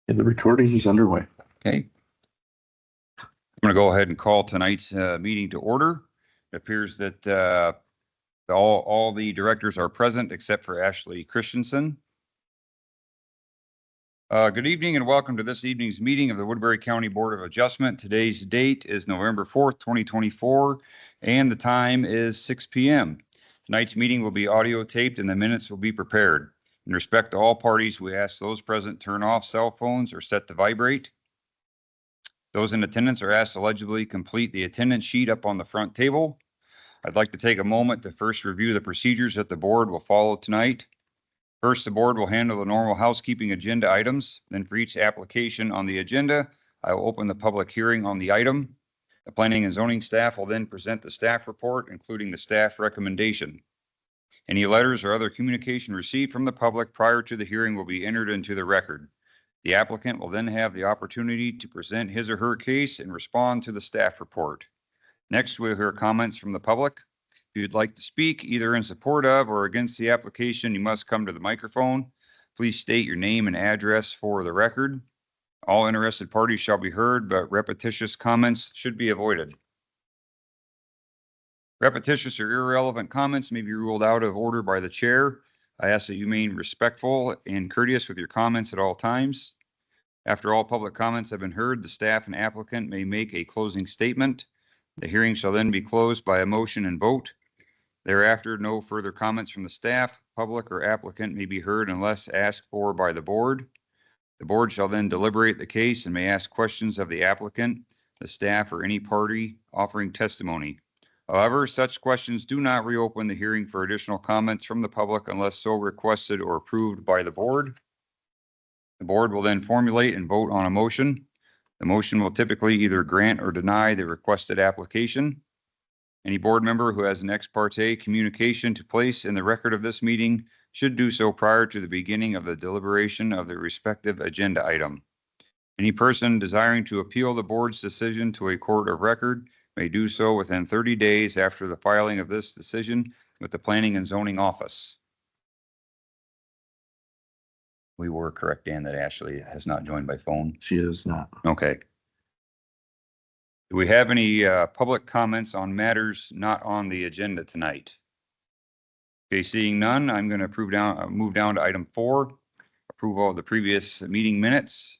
And the recording is underway. Okay. I'm going to go ahead and call tonight's meeting to order. It appears that all the directors are present except for Ashley Christensen. Good evening and welcome to this evening's meeting of the Woodbury County Board of Adjustment. Today's date is November 4th, 2024, and the time is 6 p.m. Tonight's meeting will be audio taped and the minutes will be prepared. In respect to all parties, we ask those present turn off cell phones or set to vibrate. Those in attendance are asked to legibly complete the attendance sheet up on the front table. I'd like to take a moment to first review the procedures that the board will follow tonight. First, the board will handle the normal housekeeping agenda items. Then for each application on the agenda, I will open the public hearing on the item. The planning and zoning staff will then present the staff report, including the staff recommendation. Any letters or other communication received from the public prior to the hearing will be entered into the record. The applicant will then have the opportunity to present his or her case and respond to the staff report. Next, we'll hear comments from the public. If you'd like to speak either in support of or against the application, you must come to the microphone. Please state your name and address for the record. All interested parties shall be heard, but repetitious comments should be avoided. Repetitious or irrelevant comments may be ruled out of order by the chair. I ask that you remain respectful and courteous with your comments at all times. After all public comments have been heard, the staff and applicant may make a closing statement. The hearing shall then be closed by a motion and vote. Thereafter, no further comments from the staff, public, or applicant may be heard unless asked for by the board. The board shall then deliberate the case and may ask questions of the applicant, the staff, or any party offering testimony. However, such questions do not reopen the hearing for additional comments from the public unless so requested or approved by the board. The board will then formulate and vote on a motion. The motion will typically either grant or deny the requested application. Any board member who has an ex parte communication to place in the record of this meeting should do so prior to the beginning of the deliberation of the respective agenda item. Any person desiring to appeal the board's decision to a court of record may do so within 30 days after the filing of this decision with the Planning and Zoning Office. We were correct, Dan, that Ashley has not joined by phone. She is not. Okay. Do we have any public comments on matters not on the agenda tonight? Okay, seeing none, I'm going to move down to item 4, approval of the previous meeting minutes.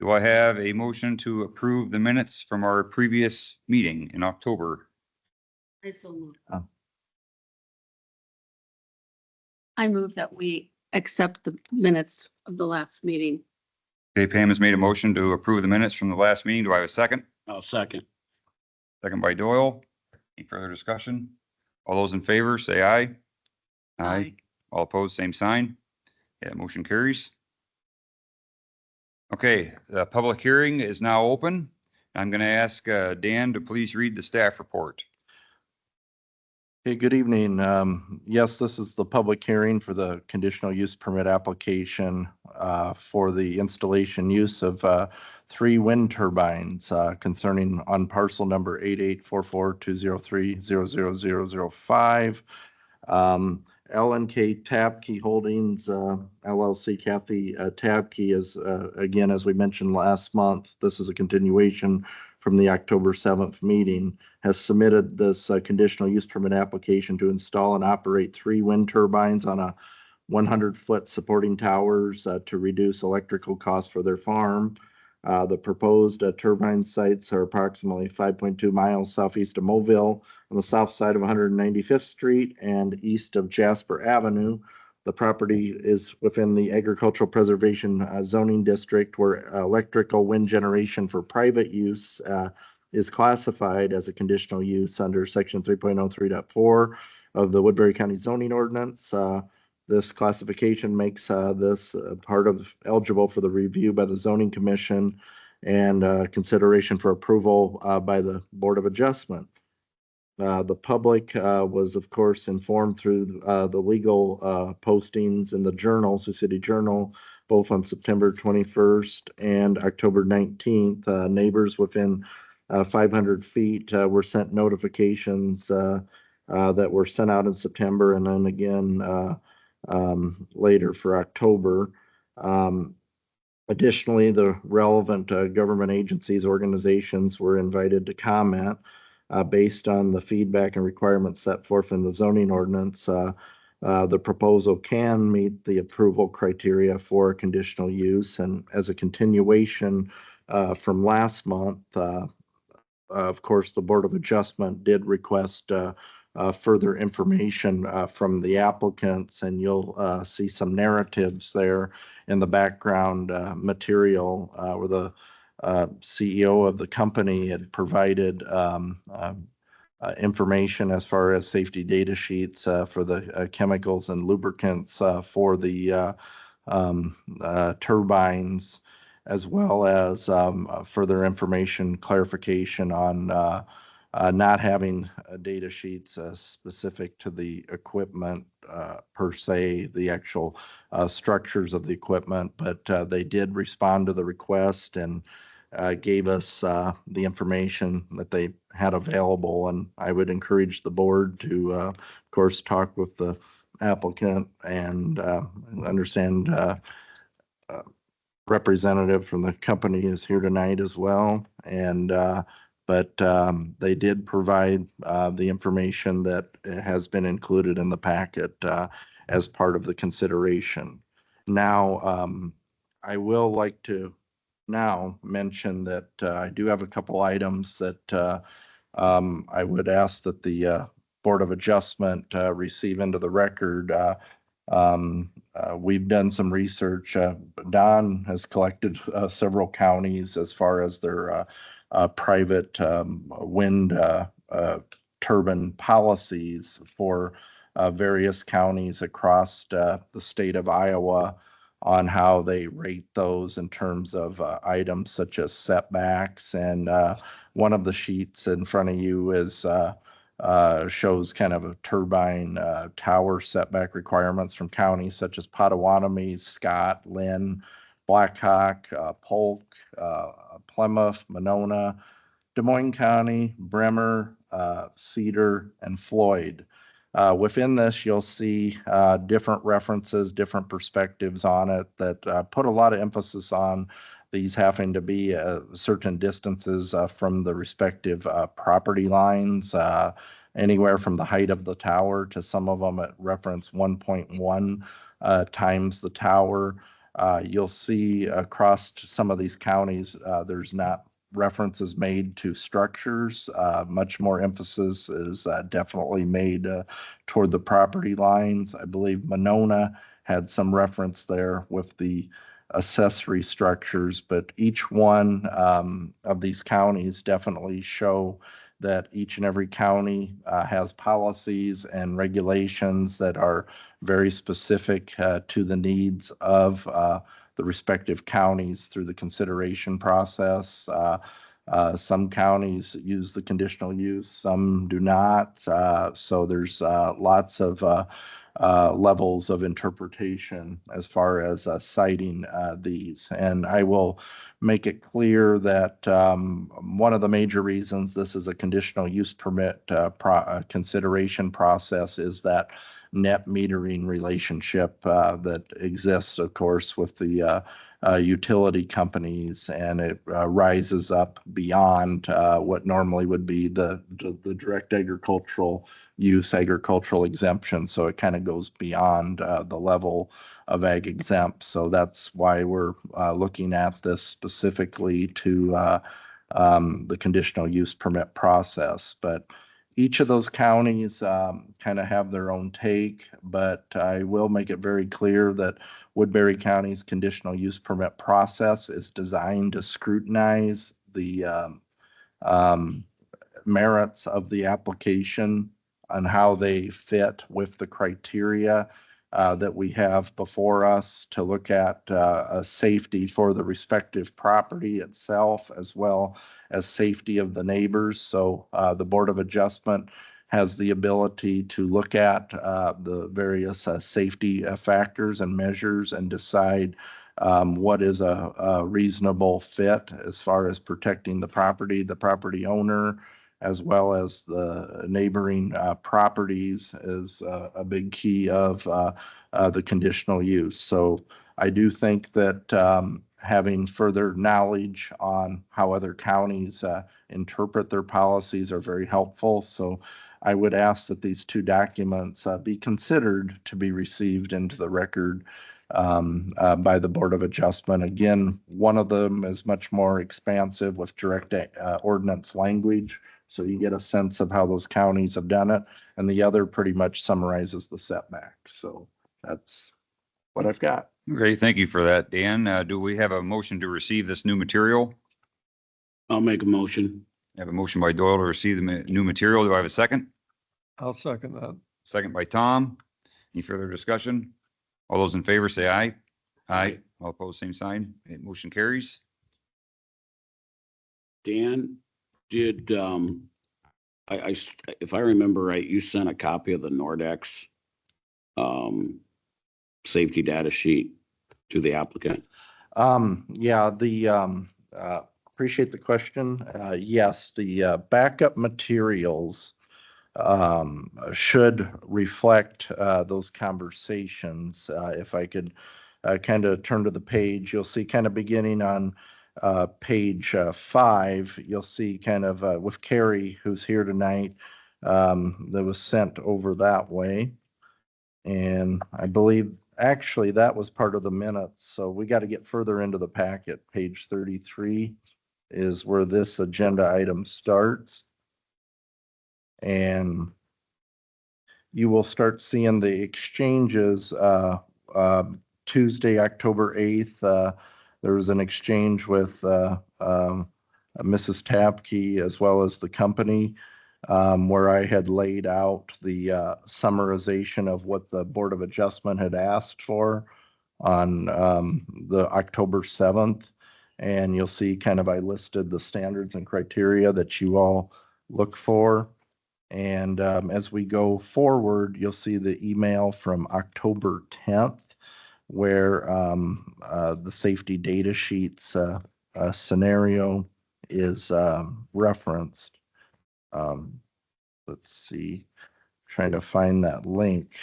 Do I have a motion to approve the minutes from our previous meeting in October? I so moved. Oh. I move that we accept the minutes of the last meeting. Okay, Pam has made a motion to approve the minutes from the last meeting. Do I have a second? I'll second. Second by Doyle. Any further discussion? All those in favor, say aye. Aye. All opposed, same sign. Yeah, motion carries. Okay, the public hearing is now open. I'm going to ask Dan to please read the staff report. Hey, good evening. Yes, this is the public hearing for the conditional use permit application for the installation use of 3 wind turbines concerning on parcel number 884420300005. L&K Tabke Holdings LLC. Kathy Tabke is, again, as we mentioned last month, this is a continuation from the October 7th meeting, has submitted this conditional use permit application to install and operate 3 wind turbines on a 100-foot supporting towers to reduce electrical costs for their farm. The proposed turbine sites are approximately 5.2 miles southeast of Mobile on the south side of 195th Street and east of Jasper Avenue. The property is within the agricultural preservation zoning district where electrical wind generation for private use is classified as a conditional use under section 3.03.4 of the Woodbury County zoning ordinance. This classification makes this part of eligible for the review by the zoning commission and consideration for approval by the Board of Adjustment. The public was, of course, informed through the legal postings in the journals, the City Journal, both on September 21st and October 19th. Neighbors within 500 feet were sent notifications that were sent out in September and then again later for October. Additionally, the relevant government agencies, organizations were invited to comment based on the feedback and requirements set forth in the zoning ordinance. The proposal can meet the approval criteria for conditional use, and as a continuation from last month, of course, the Board of Adjustment did request further information from the applicants, and you'll see some narratives there in the background material where the CEO of the company had provided information as far as safety data sheets for the chemicals and lubricants for the turbines, as well as further information, clarification on not having data sheets specific to the equipment per se, the actual structures of the equipment, but they did respond to the request and gave us the information that they had available. And I would encourage the board to, of course, talk with the applicant and understand representative from the company is here tonight as well. And but they did provide the information that has been included in the packet as part of the consideration. Now, I will like to now mention that I do have a couple items that I would ask that the Board of Adjustment receive into the record. We've done some research. Don has collected several counties as far as their private wind turbine policies for various counties across the state of Iowa on how they rate those in terms of items such as setbacks. And one of the sheets in front of you is shows kind of a turbine tower setback requirements from counties such as Potawatomi, Scott, Lynn, Blackhawk, Polk, Plymouth, Monona, Des Moines County, Bremer, Cedar, and Floyd. Within this, you'll see different references, different perspectives on it that put a lot of emphasis on these having to be certain distances from the respective property lines, anywhere from the height of the tower to some of them at reference 1.1 times the tower. You'll see across some of these counties, there's not references made to structures. Much more emphasis is definitely made toward the property lines. I believe Monona had some reference there with the accessory structures, but each one of these counties definitely show that each and every county has policies and regulations that are very specific to the needs of the respective counties through the consideration process. Some counties use the conditional use, some do not. So there's lots of levels of interpretation as far as citing these. And I will make it clear that one of the major reasons this is a conditional use permit consideration process is that net metering relationship that exists, of course, with the utility companies, and it rises up beyond what normally would be the direct agricultural use, agricultural exemption. So it kind of goes beyond the level of ag exempt. So that's why we're looking at this specifically to the conditional use permit process. But each of those counties kind of have their own take, but I will make it very clear that Woodbury County's conditional use permit process is designed to scrutinize the merits of the application and how they fit with the criteria that we have before us to look at safety for the respective property itself, as well as safety of the neighbors. So the Board of Adjustment has the ability to look at the various safety factors and measures and decide what is a reasonable fit as far as protecting the property owner, as well as the neighboring properties is a big key of the conditional use. So I do think that having further knowledge on how other counties interpret their policies are very helpful. So I would ask that these two documents be considered to be received into the record by the Board of Adjustment. Again, one of them is much more expansive with direct ordinance language, so you get a sense of how those counties have done it, and the other pretty much summarizes the setback. So that's what I've got. Great, thank you for that, Dan. Do we have a motion to receive this new material? I'll make a motion. I have a motion by Doyle to receive the new material. Do I have a second? I'll second that. Second by Tom. Any further discussion? All those in favor say aye. Aye. All opposed, same sign. Okay, motion carries. Dan, did, if I remember right, you sent a copy of the Nordex safety data sheet to the applicant. Appreciate the question. Yes, the backup materials should reflect those conversations. If I could kind of turn to the page, you'll see kind of beginning on page 5, you'll see kind of with Carrie, who's here tonight, that was sent over that way. And I believe actually that was part of the minutes. So we got to get further into the packet. Page 33 is where this agenda item starts. And you will start seeing the exchanges Tuesday, October 8th. There was an exchange with Mrs. Tapke as well as the company where I had laid out the summarization of what the Board of Adjustment had asked for on the October 7th. And you'll see kind of I listed the standards and criteria that you all look for. And as we go forward, you'll see the email from October 10th where the safety data sheets scenario is referenced. Let's see, trying to find that link.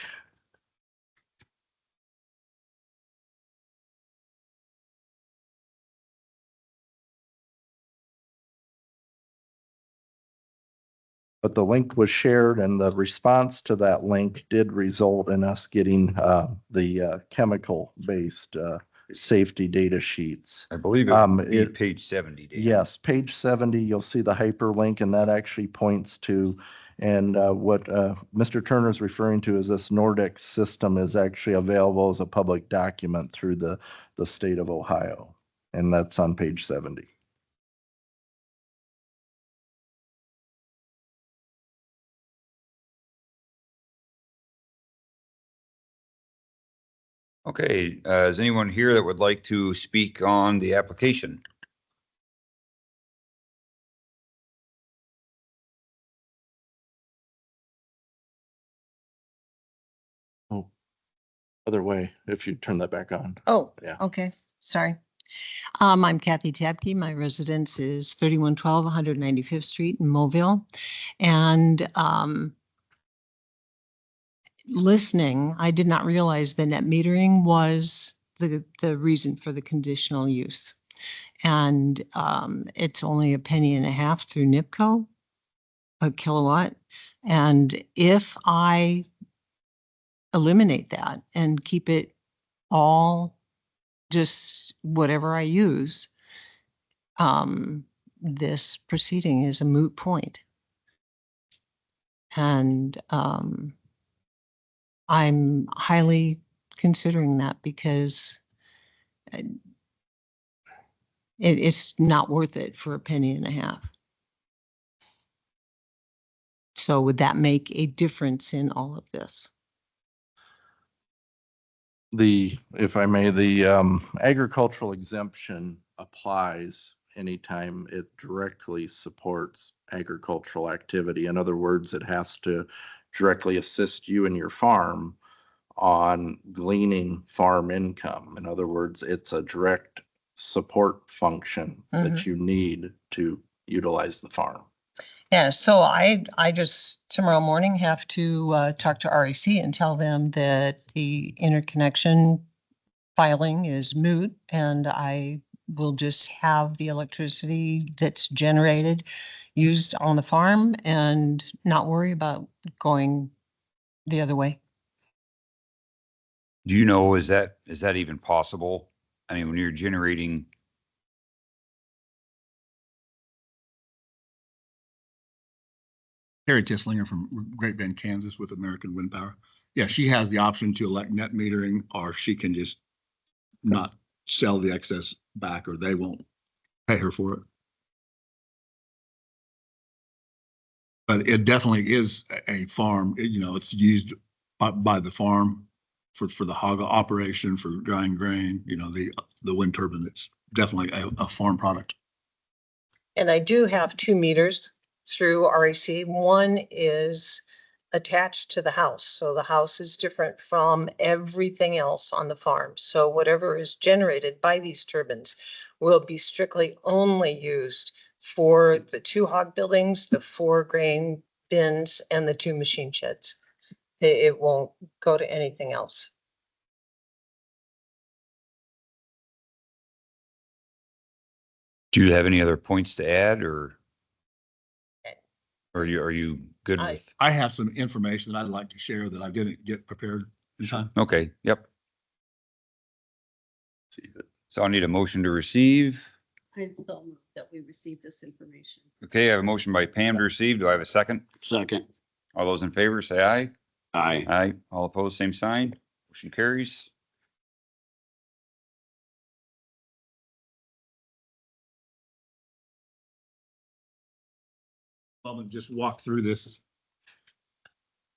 But the link was shared and the response to that link did result in us getting the chemical-based safety data sheets. I believe it would be it- page 70. Dan. Yes, page 70, you'll see the hyperlink and that actually points to, and what Mr. Turner is referring to is this Nordex system is actually available as a public document through the state of Ohio. And that's on page 70. Okay, is anyone here that would like to speak on the application? Other way, if you turn that back on. Oh, Yeah. okay, sorry. I'm Kathy Tabke. My residence is 3112 195th Street in Mobile. And listening, I did not realize that net metering was the reason for the conditional use. And it's only $0.015 through NIPCO a kilowatt. And if I eliminate that and keep it all just whatever I use, this proceeding is a moot point. And I'm highly considering that because it's not worth it for $0.015. So would that make a difference in all of this? If I may, the agricultural exemption applies anytime it directly supports agricultural activity. In other words, it has to directly assist you and your farm on gleaning farm income. In other words, it's a direct support function that you need to utilize the farm. Yeah, so I just tomorrow morning have to talk to REC and tell them that the interconnection filing is moot and I we'll just have the electricity that's generated used on the farm and not worry about going the other way. Do you know, is that even possible? I mean, when you're generating, Harry Tislinger from Great Bend, Kansas with American Wind Power. Yeah, she has the option to elect net metering, or she can just not sell the excess back, or they won't pay her for it. But it definitely is a farm, you know, it's used by the farm for the hog operation, for drying grain, you know, the wind turbine, it's definitely a farm product. And I do have 2 meters through REC. One is attached to the house. So the house is different from everything else on the farm. So whatever is generated by these turbines will be strictly only used for the 2 hog buildings, the 4 grain bins, and the 2 machine sheds. It won't go to anything else. do you have any other points to add, or are you good I- with? I have some information that I'd like to share that I didn't get prepared in time. Okay, yep. So I need a motion to receive. I still move that we receive this information. Okay, I have a motion by Pam to receive. Do I have a second? Second. All those in favor, say aye. Aye. Aye. All opposed, same sign. Motion carries. I'm gonna just walk through this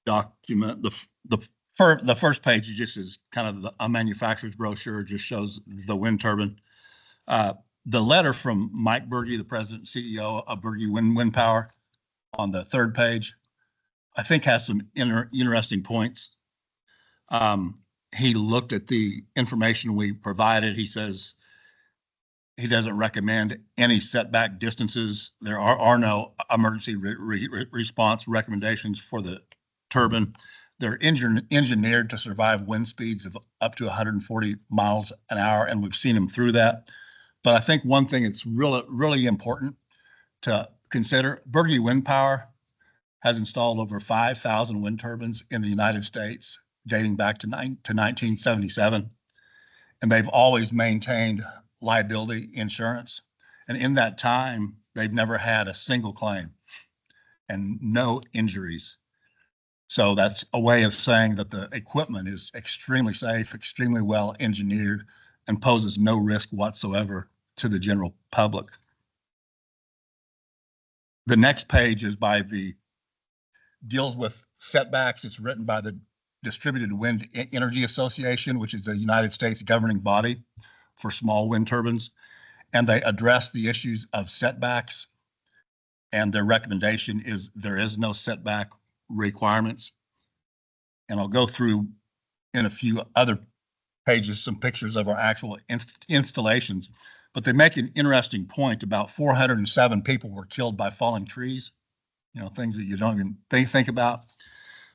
document. The first page just is kind of a manufacturer's brochure, just shows the wind turbine. The letter from Mike Berge, the president and CEO of Berge Wind Power, on the 3rd page, I think has some interesting points. He looked at the information we provided. He says he doesn't recommend any setback distances. There are no emergency response recommendations for the turbine. They're engineered to survive wind speeds of up to 140 miles an hour, and we've seen them through that. But I think one thing that's really important to consider, Berge Wind Power has installed over 5,000 wind turbines in the United States, dating back to 1977. And they've always maintained liability insurance. And in that time, they've never had a single claim and no injuries. So that's a way of saying that the equipment is extremely safe, extremely well engineered, and poses no risk whatsoever to the general public. The next page is deals with setbacks. It's written by the Distributed Wind Energy Association, which is the United States governing body for small wind turbines. And they address the issues of setbacks. And their recommendation is there is no setback requirements. And I'll go through in a few other pages some pictures of our actual installations. But they make an interesting point about 407 people were killed by falling trees. You know, things that you don't even think about.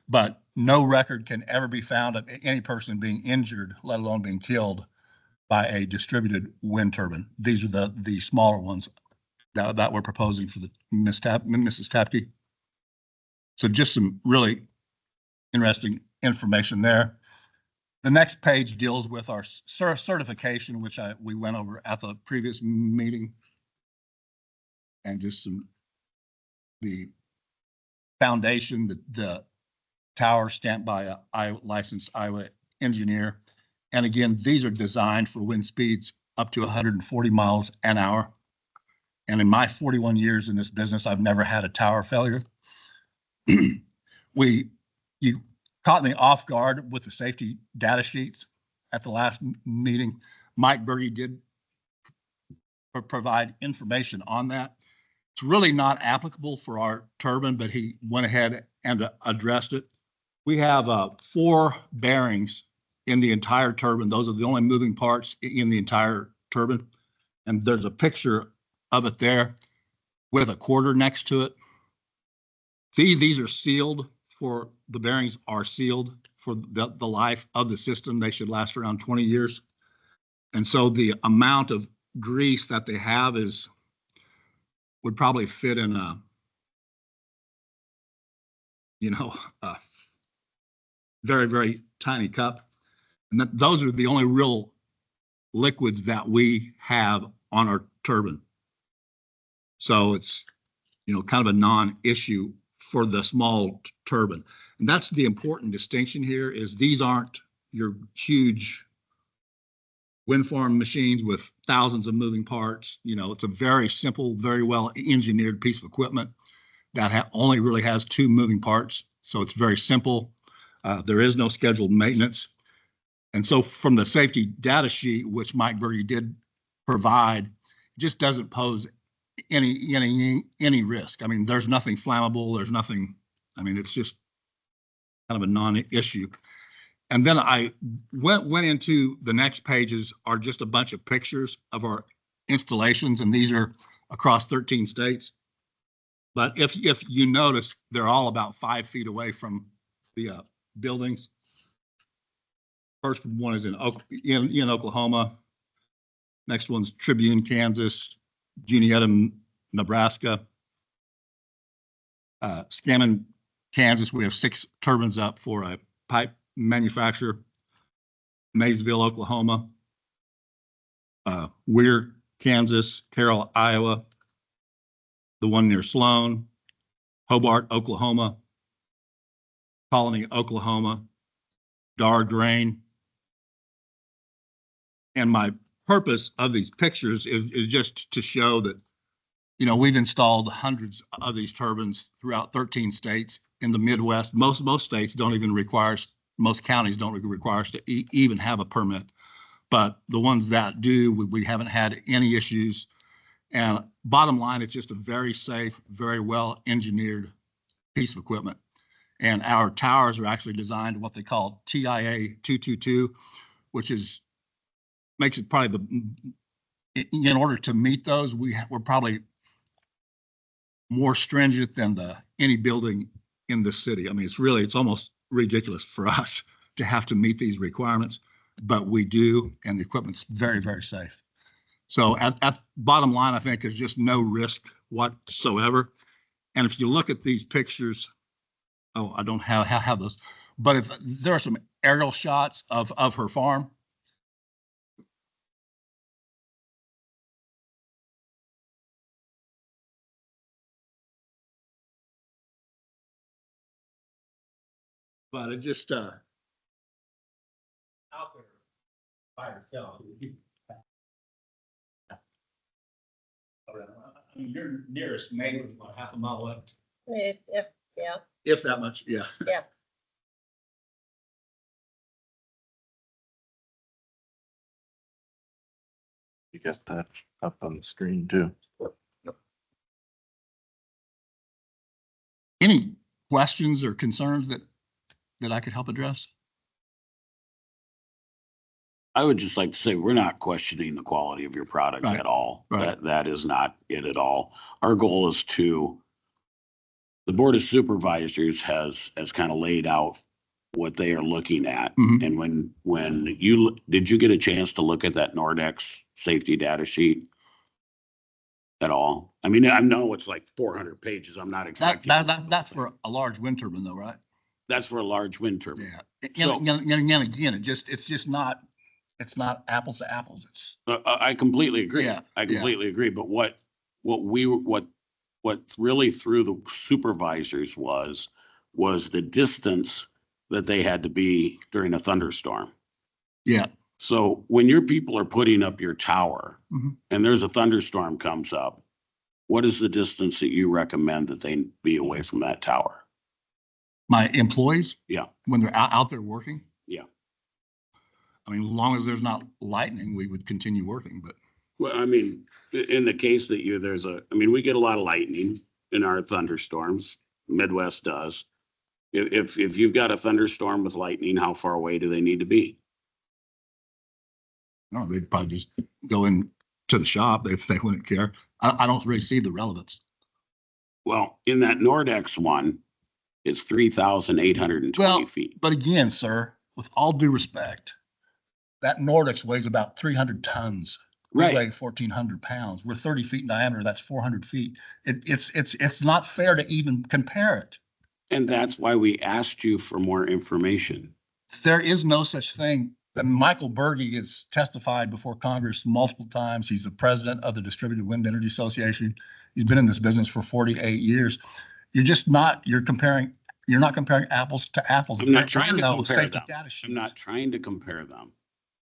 But no record can ever be found of any person being injured, let alone being killed by a distributed wind turbine. These are the smaller ones that we're proposing for the Mrs. Tapke. So just some really interesting information there. The next page deals with our certification, which we went over at the previous meeting, and just the foundation, the tower stamped by a licensed Iowa engineer. And again, these are designed for wind speeds up to 140 miles an hour. And in my 41 years in this business, I've never had a tower failure. You caught me off guard with the safety data sheets at the last meeting. Mike Berge did provide information on that. It's really not applicable for our turbine, but he went ahead and addressed it. We have 4 bearings in the entire turbine. Those are the only moving parts in the entire turbine. And there's a picture of it there with a quarter next to it. These are sealed the bearings are sealed for the life of the system. They should last around 20 years. And so the amount of grease that they have would probably fit in a, a very, very tiny cup. And those are the only real liquids that we have on our turbine. So it's, kind of a non-issue for the small turbine. And that's the important distinction here is these aren't your huge wind farm machines with thousands of moving parts. It's a very simple, very well engineered piece of equipment that only really has 2 moving parts. So it's very simple. There is no scheduled maintenance. And so from the safety data sheet, which Mike Berge did provide, it just doesn't pose any risk. I mean, there's nothing flammable. There's nothing, it's just kind of a non-issue. And then I went into the next pages are just a bunch of pictures of our installations, and these are across 13 states. But if you notice, they're all about 5 feet away from the buildings. First one is in Oklahoma. Next one's Tribune, Kansas. Juniata, Nebraska. Scammon, Kansas. We have 6 turbines up for a pipe manufacturer. Maysville, Oklahoma. Weir, Kansas. Carroll, Iowa. The one near Sloan. Hobart, Oklahoma. Colony, Oklahoma. Dar Grain. And my purpose of these pictures is just to show that, we've installed hundreds of these turbines throughout 13 states in the Midwest. Most states don't even require, most counties don't require us to even have a permit. But the ones that do, we haven't had any issues. And bottom line, it's just a very safe, very well engineered piece of equipment. And our towers are actually designed what they call TIA 222, which makes it probably in order to meet those, we're probably more stringent than any building in the city. It's almost ridiculous for us to have to meet these requirements, but we do, and the equipment's very, very safe. So at bottom line, I think there's just no risk whatsoever. And if you look at these pictures, I don't have those, but if there are some aerial shots of her farm. But it just out there by herself. Your nearest neighbor is about half a mile left. Yeah. If that much, yeah. Yeah. You got that up on the screen too. Any questions or concerns that I could help address? I would just like to say, we're not questioning the quality of your product Right. at all. Right. That is not it at all. Our goal is the Board of Supervisors has kind of laid out what they are looking at. Mhm. And did you get a chance to look at that Nordex safety data sheet at all? I know it's like 400 pages. I'm not expecting. That's for a large wind turbine though, right? That's for a large wind turbine. Yeah. So- Again, it's not apples to apples. It's I completely agree. Yeah, I yeah. completely agree. But what really threw the supervisors was the distance that they had to be during a thunderstorm. yeah. So when your people are putting up your tower Mhm. and there's a thunderstorm comes up, what is the distance that you recommend that they be away from that tower? My employees. Yeah. When they're out there working. Yeah. As long as there's not lightning, we would continue working, but. Well, in the case that we get a lot of lightning in our thunderstorms. Midwest does. If you've got a thunderstorm with lightning, how far away do they need to be? No, they'd probably just go in to the shop if they wouldn't care. I don't really see the relevance. Well, in that Nordex one, it's 3,820 Well, feet. But again, sir, with all due respect, that Nordex weighs about 300 tons. We Right. weigh 1,400 pounds. We're 30 feet in diameter. That's 400 feet. It's not fair to even compare it. And that's why we asked you for more information. There is no such thing. And Michael Berge has testified before Congress multiple times. He's the president of the Distributed Wind Energy Association. He's been in this business for 48 years. You're not comparing apples to apples. I'm not There trying are to no compare safety them. data I'm sheets. not trying to compare them.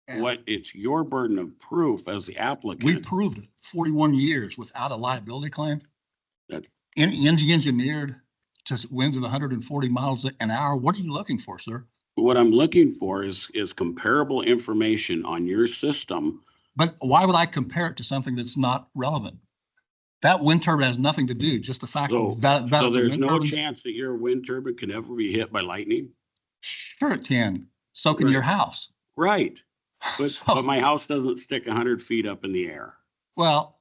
And What, it's your burden of proof as the We applicant. proved it 41 years without a liability claim. That- Engineered to winds of 140 miles an hour. What are you looking for, sir? What I'm looking for is comparable information on your system. But why would I compare it to something that's not relevant? That wind turbine has nothing to do, just the fact So, that. so there's wind no turbine- chance that your wind turbine can ever be hit by lightning? Sure it can. So can your house. Right. But, So- but my house doesn't stick 100 feet up in the air. Well,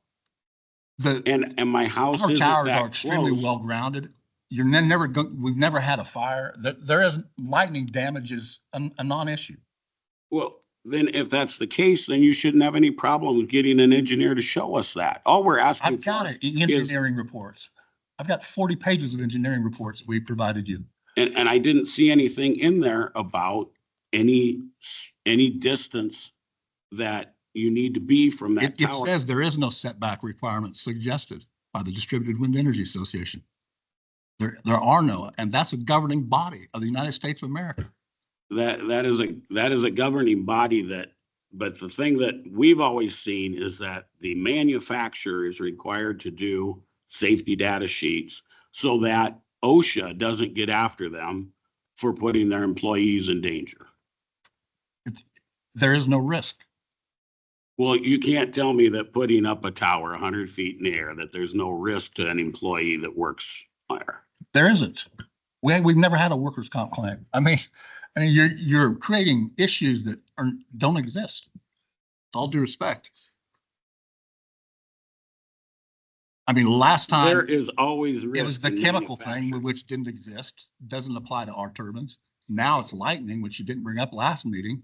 And my house our isn't towers are that extremely close. well grounded. We've never had a fire. There isn't, lightning damage is a non-issue. Well, then if that's the case, then you shouldn't have any problem with getting an engineer to show us that. All we're asking I've got for it, engineering reports. I've got 40 pages of engineering reports that we provided you. And I didn't see anything in there about any distance that you need to be from that It tower. says there is no setback requirement suggested by the Distributed Wind Energy Association. There are no, and that's a governing body of the United States of America. That is a governing body but the thing that we've always seen is that the manufacturer is required to do safety data sheets so that OSHA doesn't get after them for putting their employees in danger. There is no risk. Well, you can't tell me that putting up a tower 100 feet in the air, that there's no risk to an employee that works there. There isn't. We've never had a workers' comp claim. I mean, you're creating issues that don't exist. With all due respect. I mean, last There time is always it was risk. the in chemical thing, manufacturing. which didn't exist, doesn't apply to our turbines. Now it's lightning, which you didn't bring up last meeting.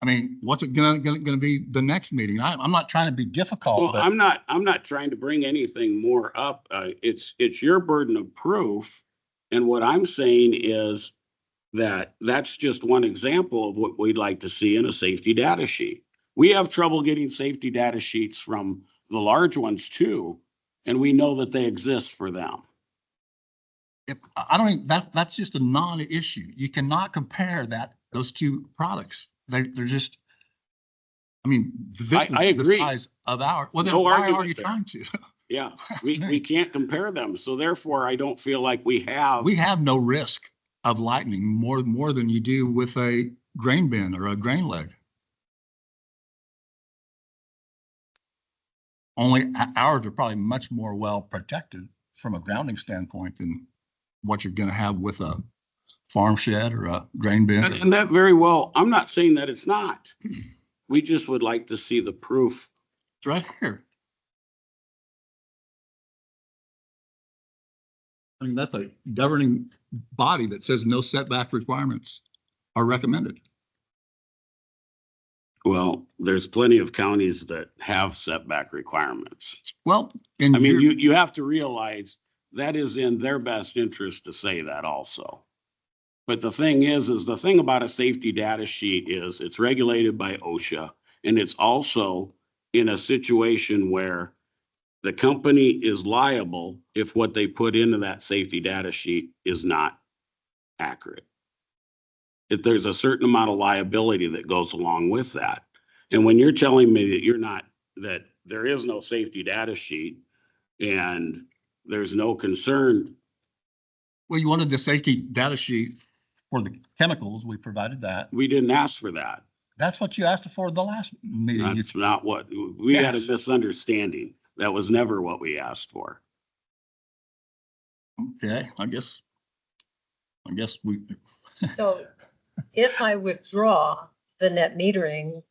I mean, what's it gonna be the next meeting? I'm not trying to be difficult, Well, but I'm not trying to bring anything more up. It's your burden of proof. And what I'm saying is that that's just one example of what we'd like to see in a safety data sheet. We have trouble getting safety data sheets from the large ones too, and we know that they exist for them. I don't think that's just a non-issue. You cannot compare those two products. They're just, I mean, this I is the agree. size of well, then No why argument are you there. trying to? Yeah, we can't compare them. So therefore, I don't feel like we have. We have no risk of lightning more than you do with a grain bin or a grain leg. Only ours are probably much more well protected from a grounding standpoint than what you're going to have with a farm shed or a grain bin. And that very well, I'm not saying that it's not. We just would like to see the proof. It's right here. I mean, that's a governing body that says no setback requirements are recommended. Well, there's plenty of counties that have setback requirements. Well, I mean, you have to realize that is in their best interest to say that also. But the thing is the thing about a safety data sheet is it's regulated by OSHA, and it's also in a situation where the company is liable if what they put into that safety data sheet is not accurate. If there's a certain amount of liability that goes along with that. And when you're telling me that there is no safety data sheet and there's no concern, well, you wanted the safety data sheet for the chemicals. We provided that. we didn't ask for that. That's what you asked for the last meeting. That's not what, we had a Yes. misunderstanding. That was never what we asked for. Okay, I guess we, So if I withdraw the net metering,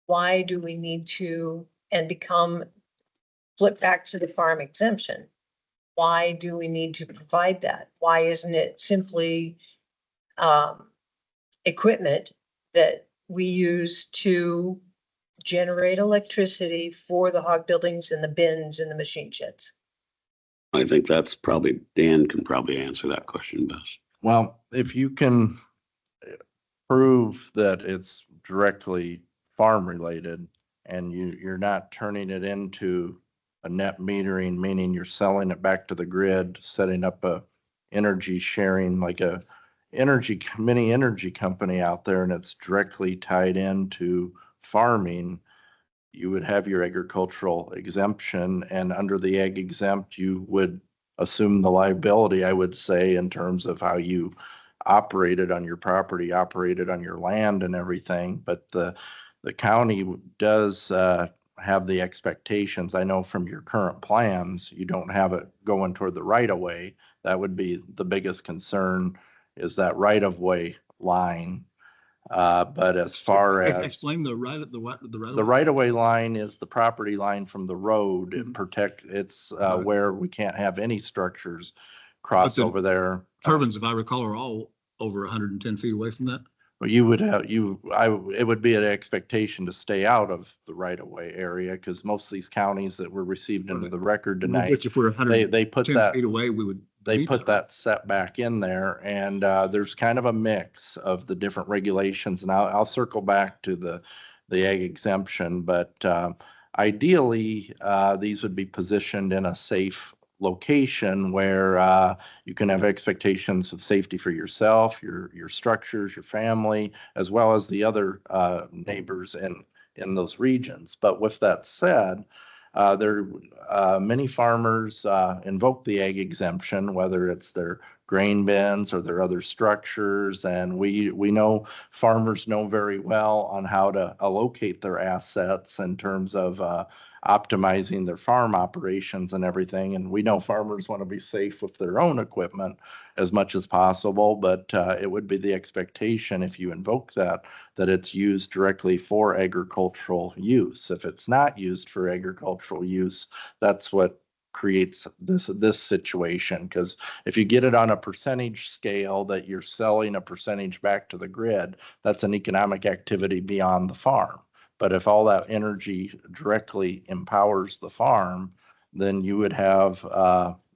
why do we need to flip back to the farm exemption? Why do we need to provide that? Why isn't it simply equipment that we use to generate electricity for the hog buildings and the bins and the machine sheds? I think that's probably, Dan can probably answer that question best. Well, if you can prove that it's directly farm related and you're not turning it into a net metering, meaning you're selling it back to the grid, setting up a energy sharing, like a mini energy company out there, and it's directly tied into farming, you would have your agricultural exemption, and under the ag exempt, you would assume the liability, I would say, in terms of how you operated on your property, operated on your land and everything. But the county does have the expectations. I know from your current plans, you don't have it going toward the right of way. That would be the biggest concern, is that right of way line. But as far as Explain the right of the what, the right. the right of way line is the property line from the road. It it's Right. where we can't have any structures cross the over there. Turbines, if I recall, are all over 110 feet away from that. But you would have, it would be an expectation to stay out of the right of way area, because most of these counties that were received into the record tonight, Which if we're 110 they put that, feet away, we would. they meet put that setback in there, and there's kind of a mix of the different regulations, and I'll circle back to the ag exemption, but ideally, these would be positioned in a safe location where you can have expectations of safety for yourself, your structures, your family, as well as the other neighbors in those regions. But with that said, many farmers invoke the ag exemption, whether it's their grain bins or their other structures. And we know farmers know very well on how to allocate their assets in terms of optimizing their farm operations and everything. And we know farmers want to be safe with their own equipment as much as possible, but it would be the expectation, if you invoke that it's used directly for agricultural use. If it's not used for agricultural use, that's what creates this situation. Because if you get it on a percentage scale that you're selling a percentage back to the grid, that's an economic activity beyond the farm. But if all that energy directly empowers the farm, then you would have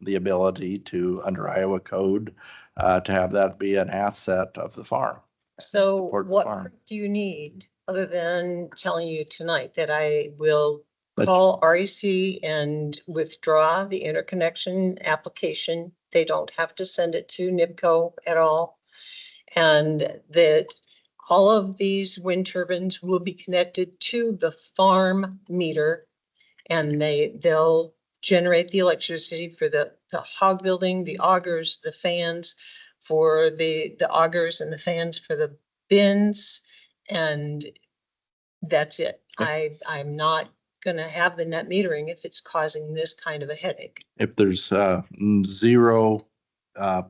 the ability to, under Iowa code, to have that be an asset of the farm. So Support the what farm. do you need other than telling you tonight that I will But- call REC and withdraw the interconnection application? They don't have to send it to NIPCO at all. And that all of these wind turbines will be connected to the farm meter, and they'll generate the electricity for the hog building, the augers, the fans, for the augers and the fans for the bins, and that's it. I'm not gonna have the net metering if it's causing this kind of a headache. If there's zero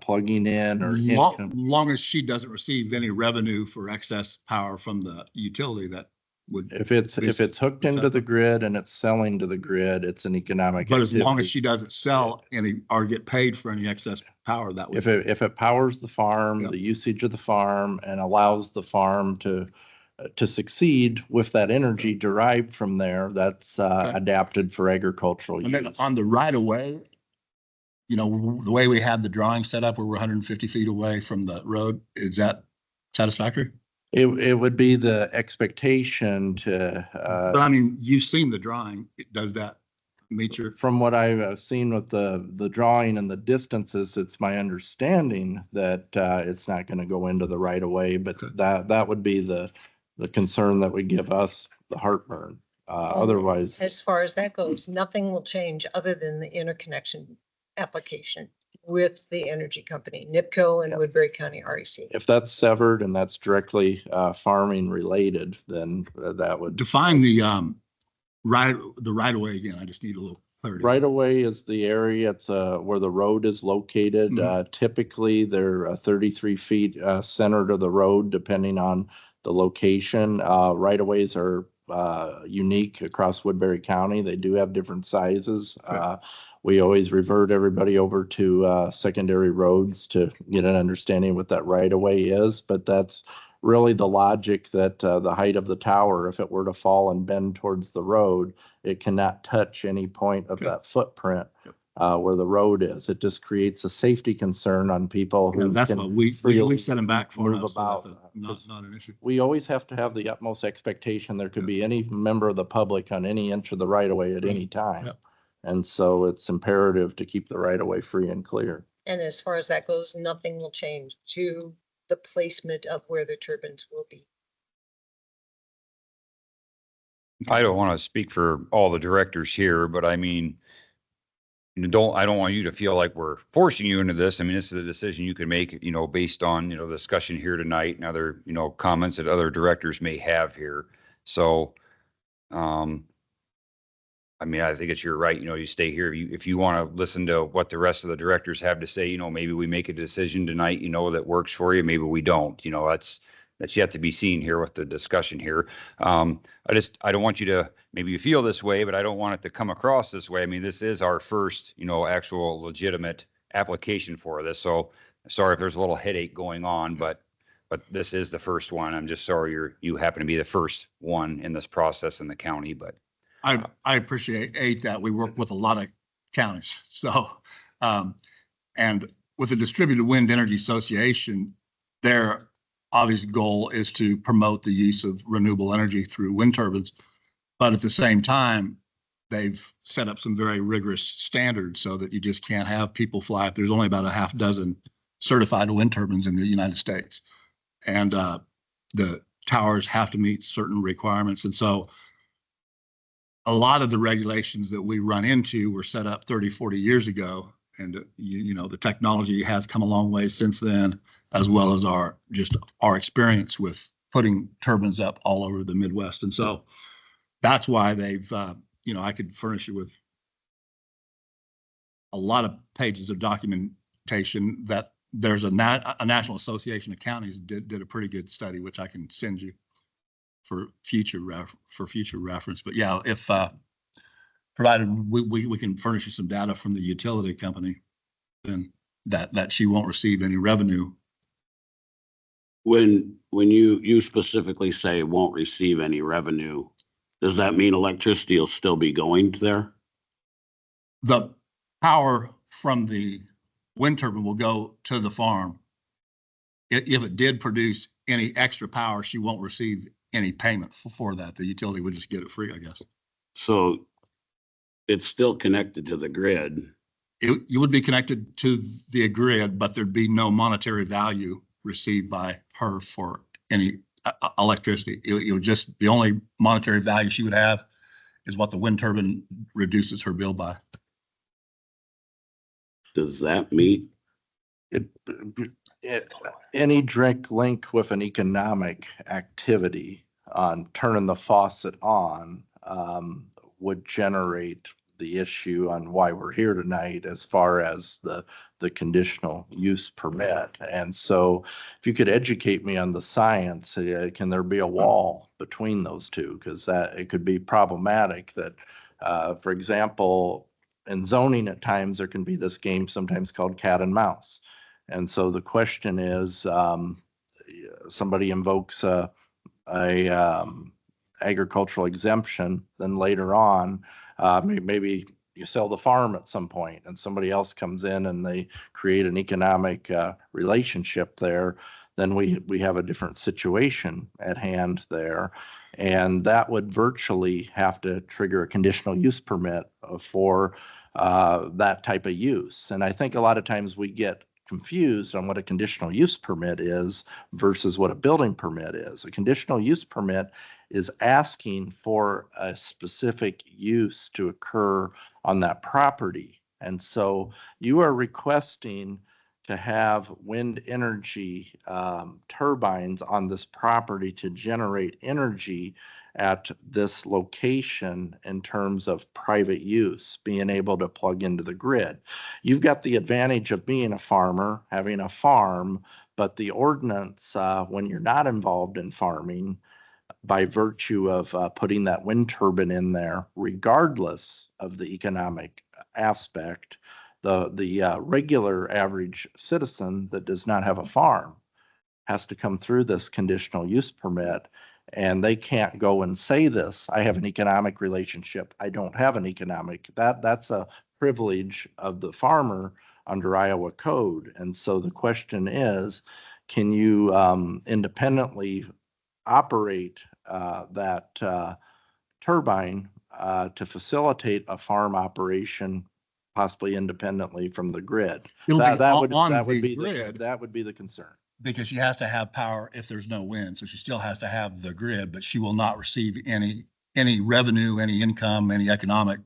plugging in or income, Long as she doesn't receive any revenue for excess power from the utility, that would. if it's hooked into the grid and it's selling to the grid, it's an economic But as long as activity. she doesn't sell any or get paid for any excess power, that would. If it powers the farm, Yep. the usage of the farm, and allows the farm to succeed with that energy derived from there, that's Okay. adapted for agricultural And then use. on the right of way, you know, the way we had the drawing set up where we're 150 feet away from the road, is that satisfactory? It would be the expectation to, But I mean, you've seen the drawing. Does that meet your? from what I've seen with the drawing and the distances, it's my understanding that it's not going to go into the right of way, but Okay. that would be the concern that would give us the heartburn. Otherwise, As far as that goes, nothing will change other than the interconnection application with the energy company, NIPCO and Yep. Woodbury County REC. if that's severed and that's directly farming related, then that would. Define the right of way again. I just need a little clarity. Right away is the area, it's where the road is located. Mhm. Typically, they're 33 feet center to the road, depending on the location. Right of ways are unique across Woodbury County. They do have different sizes. Okay. We always revert everybody over to secondary roads to get an understanding what that right of way is, but that's really the logic that the height of the tower, if it were to fall and bend towards the road, it cannot touch any point of Okay. that footprint where the road is. It just creates a safety concern on people Yeah, who that's can what we freely set them back for move us. So about. that's not an issue. We always have to have the utmost expectation. There could be any member of the public on any inch of the right of way at any time. Yep. And so it's imperative to keep the right of way free and clear. And as far as that goes, nothing will change to the placement of where the turbines will be. I don't want to speak for all the directors here, but I mean, I don't want you to feel like we're forcing you into this. I mean, this is a decision you can make, based on, the discussion here tonight and other, comments that other directors may have here. So, I mean, I think it's your right, you stay here. If you want to listen to what the rest of the directors have to say, maybe we make a decision tonight, that works for you. Maybe we don't, that's yet to be seen here with the discussion here. I don't want you to, maybe you feel this way, but I don't want it to come across this way. I mean, this is our first, actual legitimate application for this. So sorry if there's a little headache going on, but this is the first one. I'm just sorry you happen to be the first one in this process in the county, but. I appreciate that. We work with a lot of counties. So, and with the Distributed Wind Energy Association, their obvious goal is to promote the use of renewable energy through wind turbines. But at the same time, they've set up some very rigorous standards so that you just can't have people fly. There's only about a half dozen certified wind turbines in the United States. And the towers have to meet certain requirements. And so a lot of the regulations that we run into were set up 30, 40 years ago. And, the technology has come a long way since then, as well as our experience with putting turbines up all over the Midwest. And so that's why they've, I could furnish you with a lot of pages of documentation that there's a National Association of Counties did a pretty good study, which I can send you for future reference. But yeah, if provided we can furnish you some data from the utility company, then that she won't receive any revenue. When you specifically say won't receive any revenue, does that mean electricity will still be going there? The power from the wind turbine will go to the farm. If it did produce any extra power, she won't receive any payment for that. The utility would just get it free, I guess. So it's still connected to the grid. You would be connected to the grid, but there'd be no monetary value received by her for any electricity. It would just, the only monetary value she would have is what the wind turbine reduces her bill by. Does that meet? Any direct link with an economic activity on turning the faucet on would generate the issue on why we're here tonight as far as the conditional use permit. And so if you could educate me on the science, can there be a wall between those two? Because that it could be problematic that, for example, in zoning at times, there can be this game sometimes called cat and mouse. And so the question is, somebody invokes a agricultural exemption, then later on, maybe you sell the farm at some point and somebody else comes in and they create an economic relationship there, then we have a different situation at hand there. And that would virtually have to trigger a conditional use permit for that type of use. And I think a lot of times we get confused on what a conditional use permit is versus what a building permit is. A conditional use permit is asking for a specific use to occur on that property. And so you are requesting to have wind energy turbines on this property to generate energy at this location in terms of private use, being able to plug into the grid. You've got the advantage of being a farmer, having a farm, but the ordinance, when you're not involved in farming, by virtue of putting that wind turbine in there, regardless of the economic aspect, the regular average citizen that does not have a farm has to come through this conditional use permit. And they can't go and say this, I have an economic relationship, I don't have an economic, that's a privilege of the farmer under Iowa code. And so the question is, can you independently operate that turbine to facilitate a farm operation, possibly independently from the grid? It'll be That would, on that would the be grid. that would be the concern. Because she has to have power if there's no wind, so she still has to have the grid, but she will not receive any revenue, any income, any economic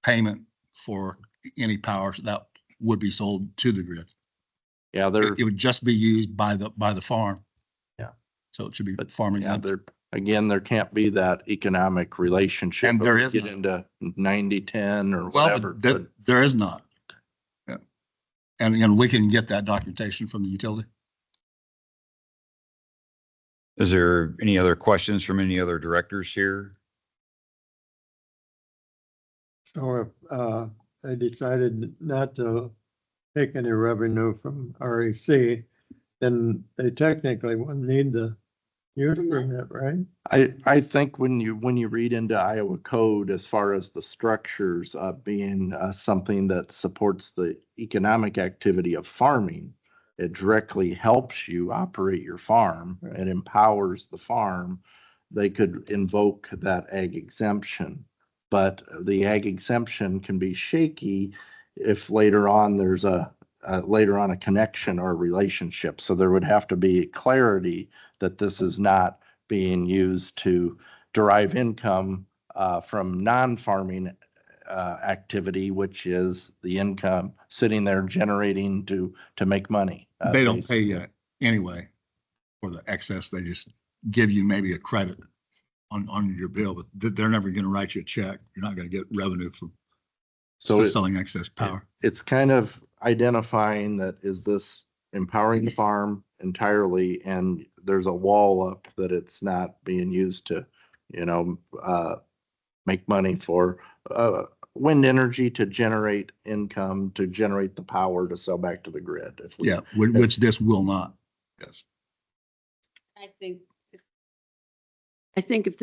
payment for any power that would be sold to the grid. Yeah, they're, It would just be used by the farm. Yeah. So it should be But, farming. yeah, there, again, there can't be that economic relationship. And if there we is Get not. into 90-10 or Well, whatever. but- there is not. Yeah. And we can get that documentation from the utility. Is there any other questions from any other directors here? So if they decided not to take any revenue from REC, then they technically wouldn't need the use permit, right? I think when you read into Iowa code, as far as the structures being something that supports the economic activity of farming, it directly helps you operate your farm. It empowers the farm. They could invoke that ag exemption. But the ag exemption can be shaky if later on there's a connection or relationship. So there would have to be clarity that this is not being used to derive income from non-farming activity, which is the income sitting there generating to make money. They don't pay basically. you anyway for the excess. They just give you maybe a credit on your bill, but they're never going to write you a check. You're not going to get revenue for So selling excess power. it's kind of identifying that is this empowering the farm entirely, and there's a wall up that it's not being used to, make money for wind energy to generate income, to generate the power to sell back to the grid. If we, Yeah, which this will not. Yes. I think if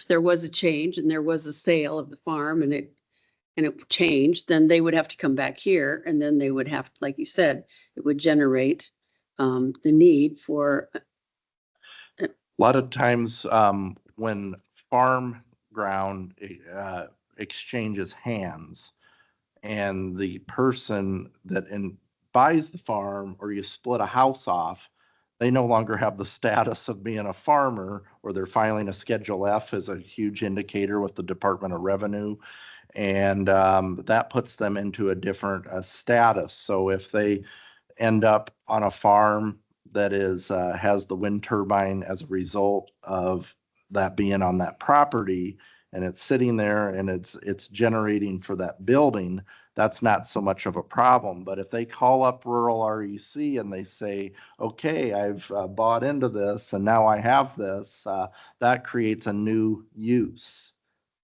there was a change and there was a sale of the farm and it changed, then they would have to come back here and then they would have, like you said, it would generate the need for. a lot of times when farm ground exchanges hands and the person that buys the farm, or you split a house off, they no longer have the status of being a farmer, or they're filing a Schedule F as a huge indicator with the Department of Revenue. And that puts them into a different status. So if they end up on a farm that has the wind turbine as a result of that being on that property, and it's sitting there and it's generating for that building, that's not so much of a problem. But if they call up rural REC and they say, okay, I've bought into this and now I have this, that creates a new use,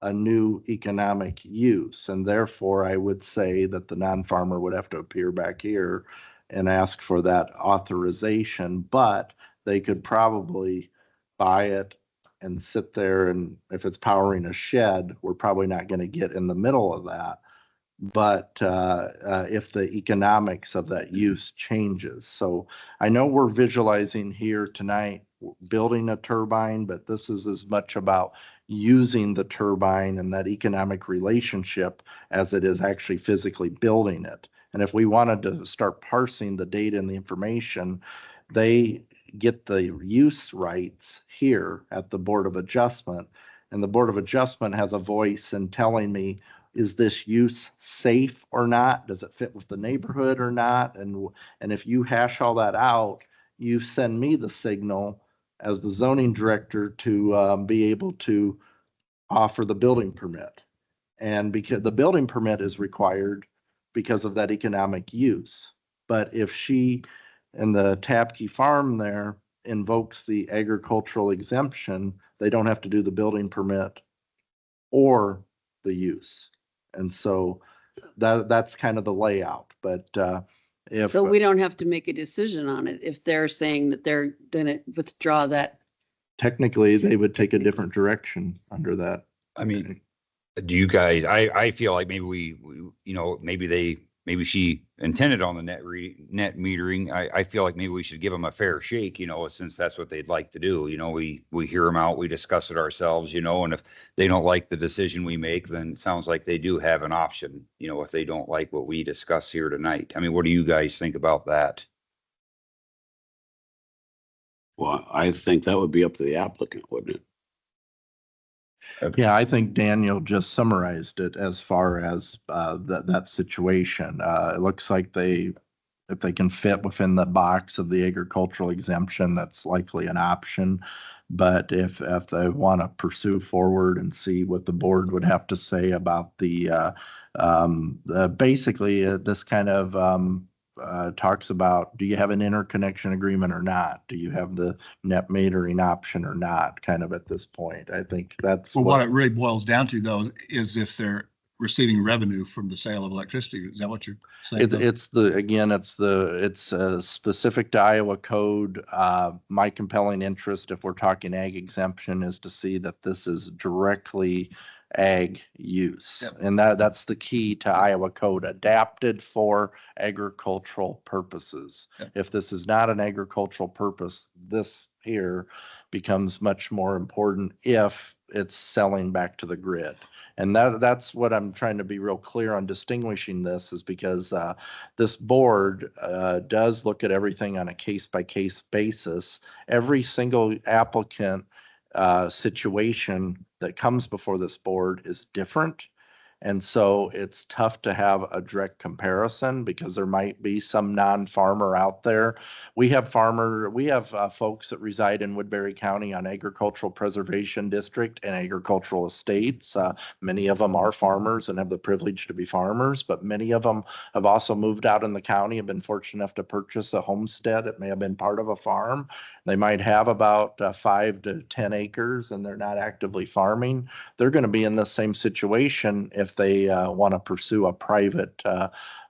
a new economic use. And therefore, I would say that the non-farmer would have to appear back here and ask for that authorization, but they could probably buy it and sit there, and if it's powering a shed, we're probably not going to get in the middle of that. But if the economics of that use changes. So I know we're visualizing here tonight building a turbine, but this is as much about using the turbine and that economic relationship as it is actually physically building it. And if we wanted to start parsing the data and the information, they get the use rights here at the Board of Adjustment. And the Board of Adjustment has a voice in telling me, is this use safe or not? Does it fit with the neighborhood or not? And if you hash all that out, you send me the signal as the zoning director to be able to offer the building permit. And because the building permit is required because of that economic use. But if she and the Tabke farm there invokes the agricultural exemption, they don't have to do the building permit or the use. And so that's kind of the layout. But If, So we don't have to make a decision on it if they're saying that they're gonna withdraw that. technically, they would take a different direction under that. I mean, do you guys, I feel like maybe you know, maybe she intended on the net metering. I feel like maybe we should give them a fair shake, you know, since that's what they'd like to do. You know, we hear them out, we discuss it ourselves, you know, and if they don't like the decision we make, then it sounds like they do have an option, you know, if they don't like what we discuss here tonight. I mean, what do you guys think about that? Well, I think that would be up to the applicant, wouldn't it? Yeah, I think Daniel just summarized it as far as that situation. It looks like if they can fit within the box of the agricultural exemption, that's likely an option. But if they want to pursue forward and see what the board would have to say about basically this kind of talks about, do you have an interconnection agreement or not? Do you have the net metering option or not? Kind of at this point, I think that's Well, what it really boils down to though, is if they're receiving revenue from the sale of electricity. Is that what you're saying? It's specific to Iowa code. My compelling interest, if we're talking ag exemption, is to see that this is directly ag use. Yep. And that's the key to Iowa code, adapted for agricultural purposes. Yep. If this is not an agricultural purpose, this here becomes much more important if it's selling back to the grid. And that's what I'm trying to be real clear on distinguishing this, is because this board does look at everything on a case-by-case basis. Every single applicant situation that comes before this board is different. And so it's tough to have a direct comparison because there might be some non-farmer out there. We have folks that reside in Woodbury County on agricultural preservation district and agricultural estates. Many of them are farmers and have the privilege to be farmers, but many of them have also moved out in the county, have been fortunate enough to purchase a homestead. It may have been part of a farm. They might have about 5 to 10 acres and they're not actively farming. They're going to be in the same situation if they want to pursue a private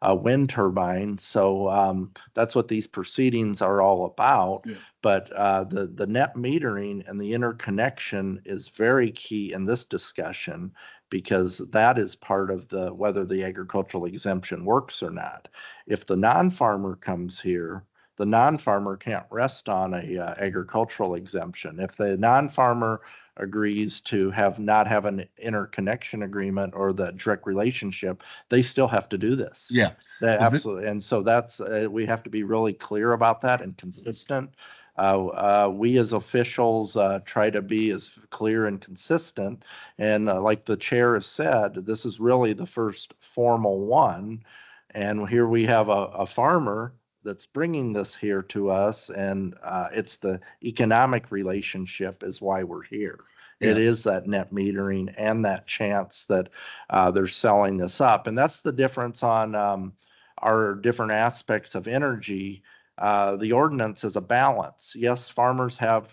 wind turbine. So that's what these proceedings are all about. Yeah. But the net metering and the interconnection is very key in this discussion, because that is part of whether the agricultural exemption works or not. If the non-farmer comes here, the non-farmer can't rest on a agricultural exemption. If the non-farmer agrees to not have an interconnection agreement or the direct relationship, they still have to do this. Yeah. Absolutely. And so that's, we have to be really clear about that and consistent. We as officials try to be as clear and consistent. And like the chair has said, this is really the first formal one. And here we have a farmer that's bringing this here to us, and it's the economic relationship is why we're here. It is that net metering and that chance that they're selling this up. And that's the difference on our different aspects of energy. The ordinance is a balance. Yes, farmers have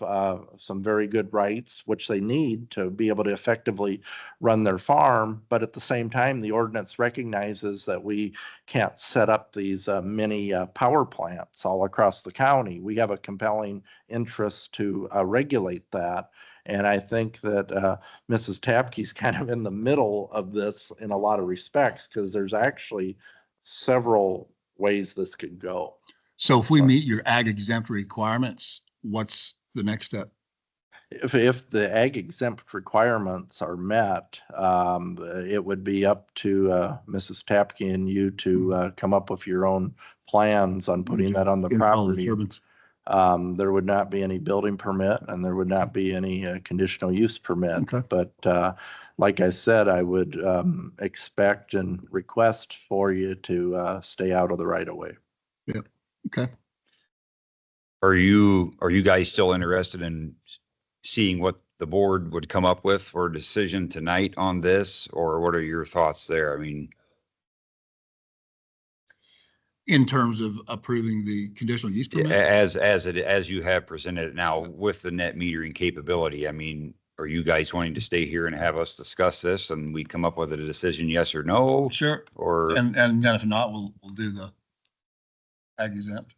some very good rights, which they need to be able to effectively run their farm. But at the same time, the ordinance recognizes that we can't set up these mini power plants all across the county. We have a compelling interest to regulate that. And I think that Mrs. Tapke's kind of in the middle of this in a lot of respects, because there's actually several ways this could go. So if we meet your ag exempt requirements, what's the next step? If the ag exempt requirements are met, it would be up to Mrs. Tapke and you to come up with your own plans on putting that on the property. There would not be any building permit and there would not be any conditional use permit. Okay. But like I said, I would expect and request for you to stay out of the right of way. Yeah. Okay. Are you guys still interested in seeing what the board would come up with for a decision tonight on this, or what are your thoughts there? I mean, In terms of approving the conditional use permit? as you have presented it now with the net metering capability, I mean, are you guys wanting to stay here and have us discuss this and we come up with a decision, yes or no? Sure. Or, And then if not, we'll do ag exempt.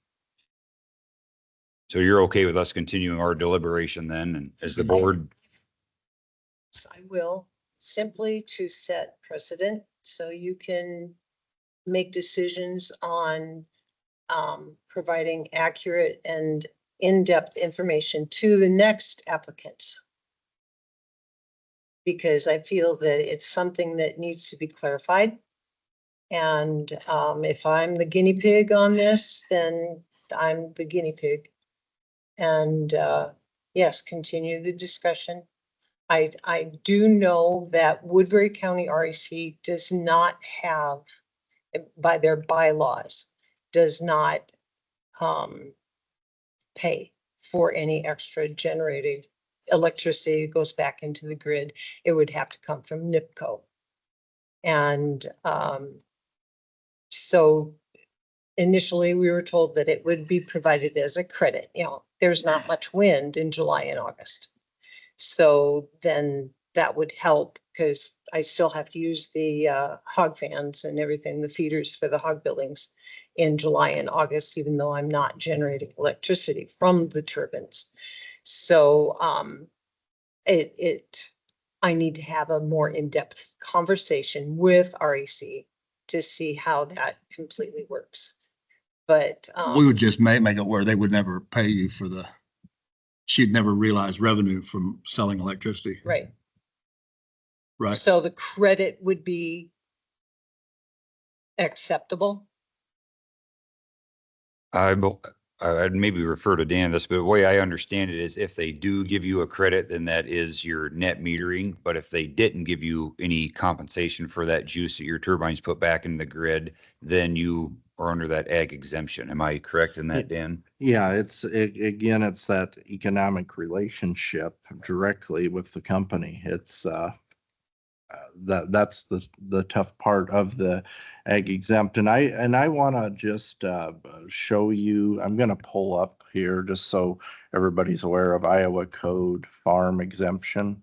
So you're okay with us continuing our deliberation then, and as the board, I will, simply to set precedent so you can make decisions on providing accurate and in-depth information to the next applicants. Because I feel that it's something that needs to be clarified. And if I'm the guinea pig on this, then I'm the guinea pig. And yes, continue the discussion. I do know that Woodbury County REC does not have, by their bylaws, does not pay for any extra generated electricity that goes back into the grid. It would have to come from NIPCO. And so initially we were told that it would be provided as a credit. You know, there's not much wind in July and August. So then that would help because I still have to use the hog fans and everything, the feeders for the hog buildings in July and August, even though I'm not generating electricity from the turbines. So I need to have a more in-depth conversation with REC to see how that completely works. But We would just make it where they would never pay you for she'd never realize revenue from selling electricity. right. Right. So the credit would be acceptable. I'd maybe refer to Dan this, but the way I understand it is if they do give you a credit, then that is your net metering. But if they didn't give you any compensation for that juice that your turbines put back in the grid, then you are under that ag exemption. Am I correct in that, Dan? Yeah, again, it's that economic relationship directly with the company. It's that's the tough part of the ag exempt. And I want to just show you, I'm going to pull up here just so everybody's aware of Iowa Code farm exemption.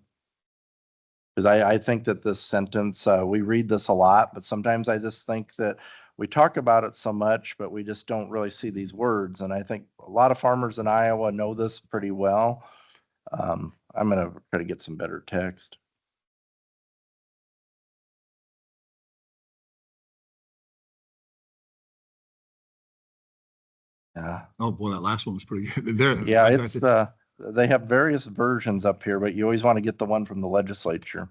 Because I think that this sentence, we read this a lot, but sometimes I just think that we talk about it so much, but we just don't really see these words. And I think a lot of farmers in Iowa know this pretty well. I'm going to try to get some better text. Yeah. Oh, boy, that last one was pretty good. There. Yeah, it's they have various versions up here, but you always want to get the one from the legislature.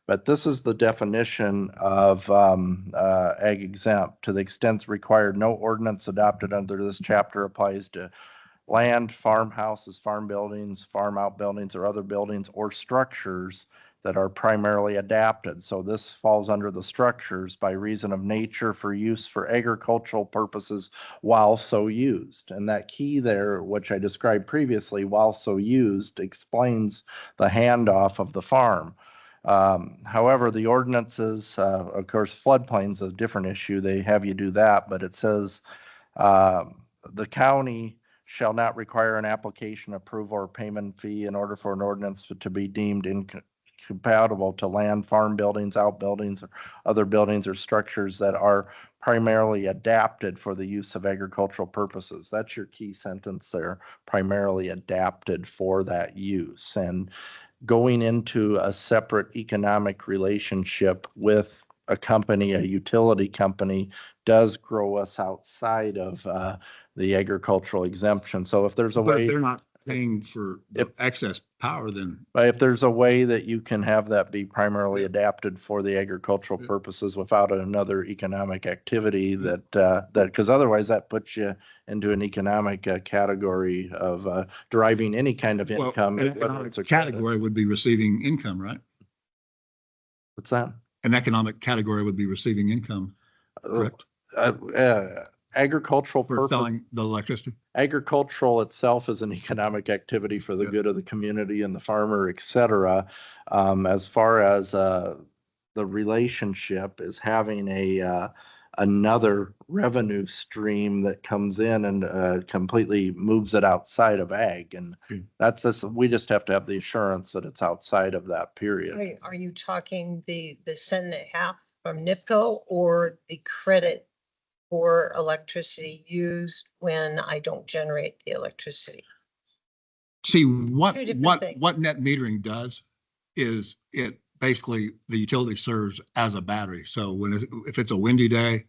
But this is the definition of ag exempt. To the extent required, no ordinance adopted under this chapter applies to land, farmhouses, farm buildings, farm outbuildings, or other buildings or structures that are primarily adapted. So this falls under the structures by reason of nature for use for agricultural purposes while so used. And that key there, which I described previously, while so used, explains the handoff of the farm. However, the ordinances, of course, floodplains is a different issue. They have you do that, but it says the county shall not require an application, approval, or payment fee in order for an ordinance to be deemed incompatible to land, farm buildings, outbuildings, or other buildings or structures that are primarily adapted for the use of agricultural purposes. That's your key sentence there, primarily adapted for that use. And going into a separate economic relationship with a company, a utility company, does grow us outside of the agricultural exemption. So if there's a But way, if they're not paying for the excess power, then if there's a way that you can have that be primarily adapted for the agricultural purposes without another economic activity that because otherwise that puts you into an economic category of deriving any kind of well, income. an whether economic it's a credit. category would be receiving income, right? What's that? An economic category would be receiving income, correct? Agricultural For purpose. selling the electricity. Agricultural itself is an economic activity for the Yeah. good of the community and the farmer, et cetera. As far as the relationship is having another revenue stream that comes in and completely moves it outside of ag. And that's this, we just have to have the assurance that it's outside of that period. Are you talking the cent and a half from NIPCO or the credit for electricity used when I don't generate the electricity. See, what, Two different what, things. what net metering does is it basically, the utility serves as a battery. So if it's a windy day,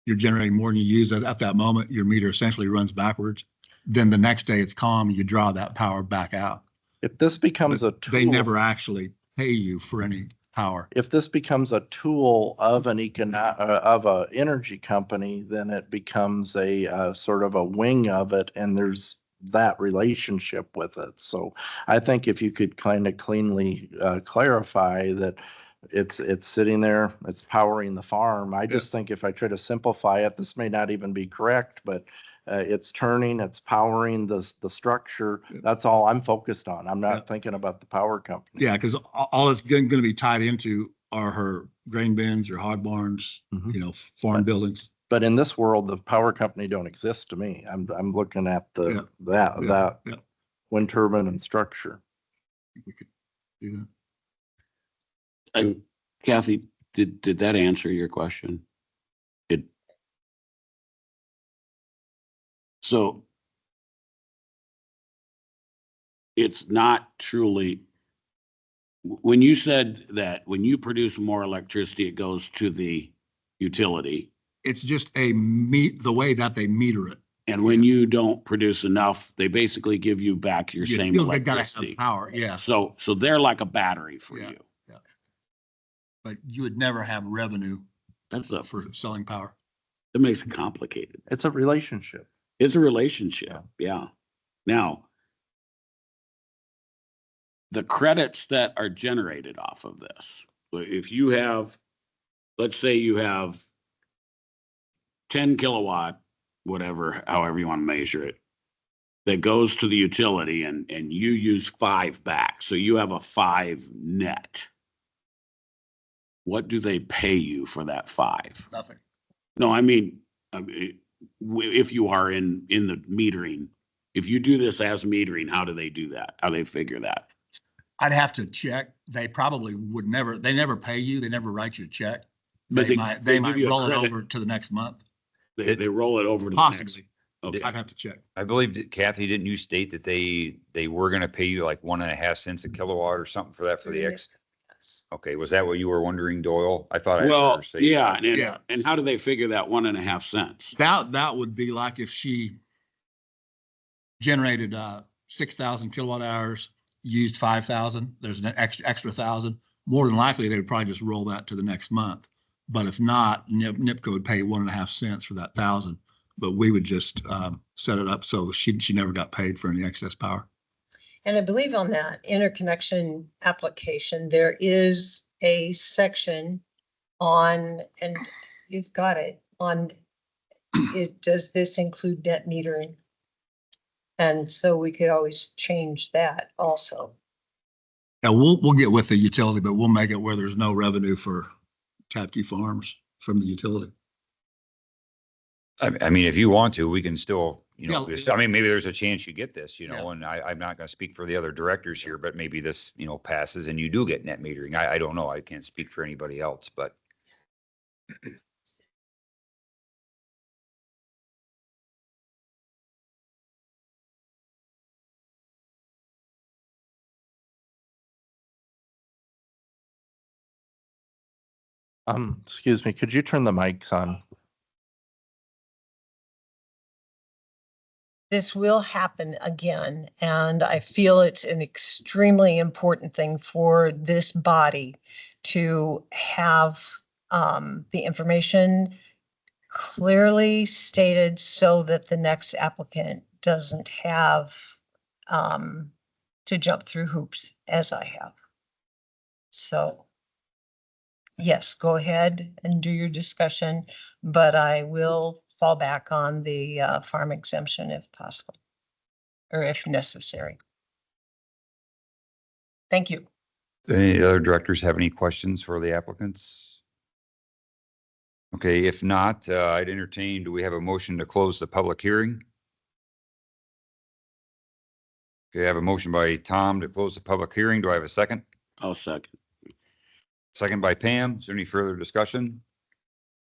you're generating more than you use at that moment, your meter essentially runs backwards. Then the next day it's calm, you draw that power back out. If this becomes a But tool. they never actually pay you for any power. If this becomes a tool of of a energy company, then it becomes a sort of a wing of it, and there's that relationship with it. So I think if you could kind of cleanly clarify that it's sitting there, it's powering the farm. I just think if I try to simplify it, this may not even be correct, but it's turning, it's powering the structure. That's all I'm focused on. I'm Yeah. not thinking about the power company. Yeah, because all it's going to be tied into are her grain bins or hog barns, Mhm. you know, farm buildings. But in this world, the power company don't exist to me. I'm looking at Yeah. that Yeah. wind turbine and structure. We could do that. And Kathy, did that answer your question? So it's not truly, when you said that when you produce more electricity, it goes to the utility. It's just the way that they meter it. And when you don't produce enough, they basically give you back your You same still gotta have electricity. power, yeah. So they're like a battery for Yeah. you. But you would never have revenue That's a, for selling power. that makes it complicated. It's a relationship. It's a relationship, yeah. Now, the credits that are generated off of this, if you have, let's say you have 10 kilowatt, whatever, however you want to measure it, that goes to the utility and you use 5 back. So you have a 5 net. What do they pay you for that 5? Nothing. No, I mean, if you are in the metering, if you do this as metering, how do they do that? How do they figure that? I'd have to check. They probably would never, they never pay you. They never write you a check. But They they might give you a roll it credit. over to the next month. They roll it over to the next. Possibly. Okay. I'd have to check. I believe that Kathy, didn't you state that they were gonna pay you like 1.5 cents a kilowatt or something for that for the X? Okay, was that what you were wondering, Doyle? I thought I heard Well, her say. yeah, Yeah. and how do they figure that 1.5 cents? That would be like if she generated 6,000 kilowatt hours, used 5,000, there's an extra 1,000. More than likely, they would probably just roll that to the next month. But if not, NIPCO would pay 1.5 cents for that 1,000. But we would just set it up so she never got paid for any excess power. And I believe on that interconnection application, there is a section on, and you've got it on, does this include net metering? And so we could always change that also. Yeah, we'll get with the utility, but we'll make it where there's no revenue for Tapke Farms from the utility. I mean, if you want to, we can still, Yeah. I mean, maybe there's a chance you get this, Yeah. and I'm not gonna speak for the other directors here, but maybe this, passes and you do get net metering. I don't know. I can't speak for anybody else, but. Excuse me, could you turn the mics on? This will happen again, and I feel it's an extremely important thing for this body to have the information clearly stated so that the next applicant doesn't have to jump through hoops as I have. So yes, go ahead and do your discussion, but I will fall back on the farm exemption if possible, or if necessary. Thank you. Any other directors have any questions for the applicants? Okay, if not, I'd entertain, do we have a motion to close the public hearing? Okay, I have a motion by Tom to close the public hearing. Do I have a second? I'll second. Second by Pam. Is there any further discussion?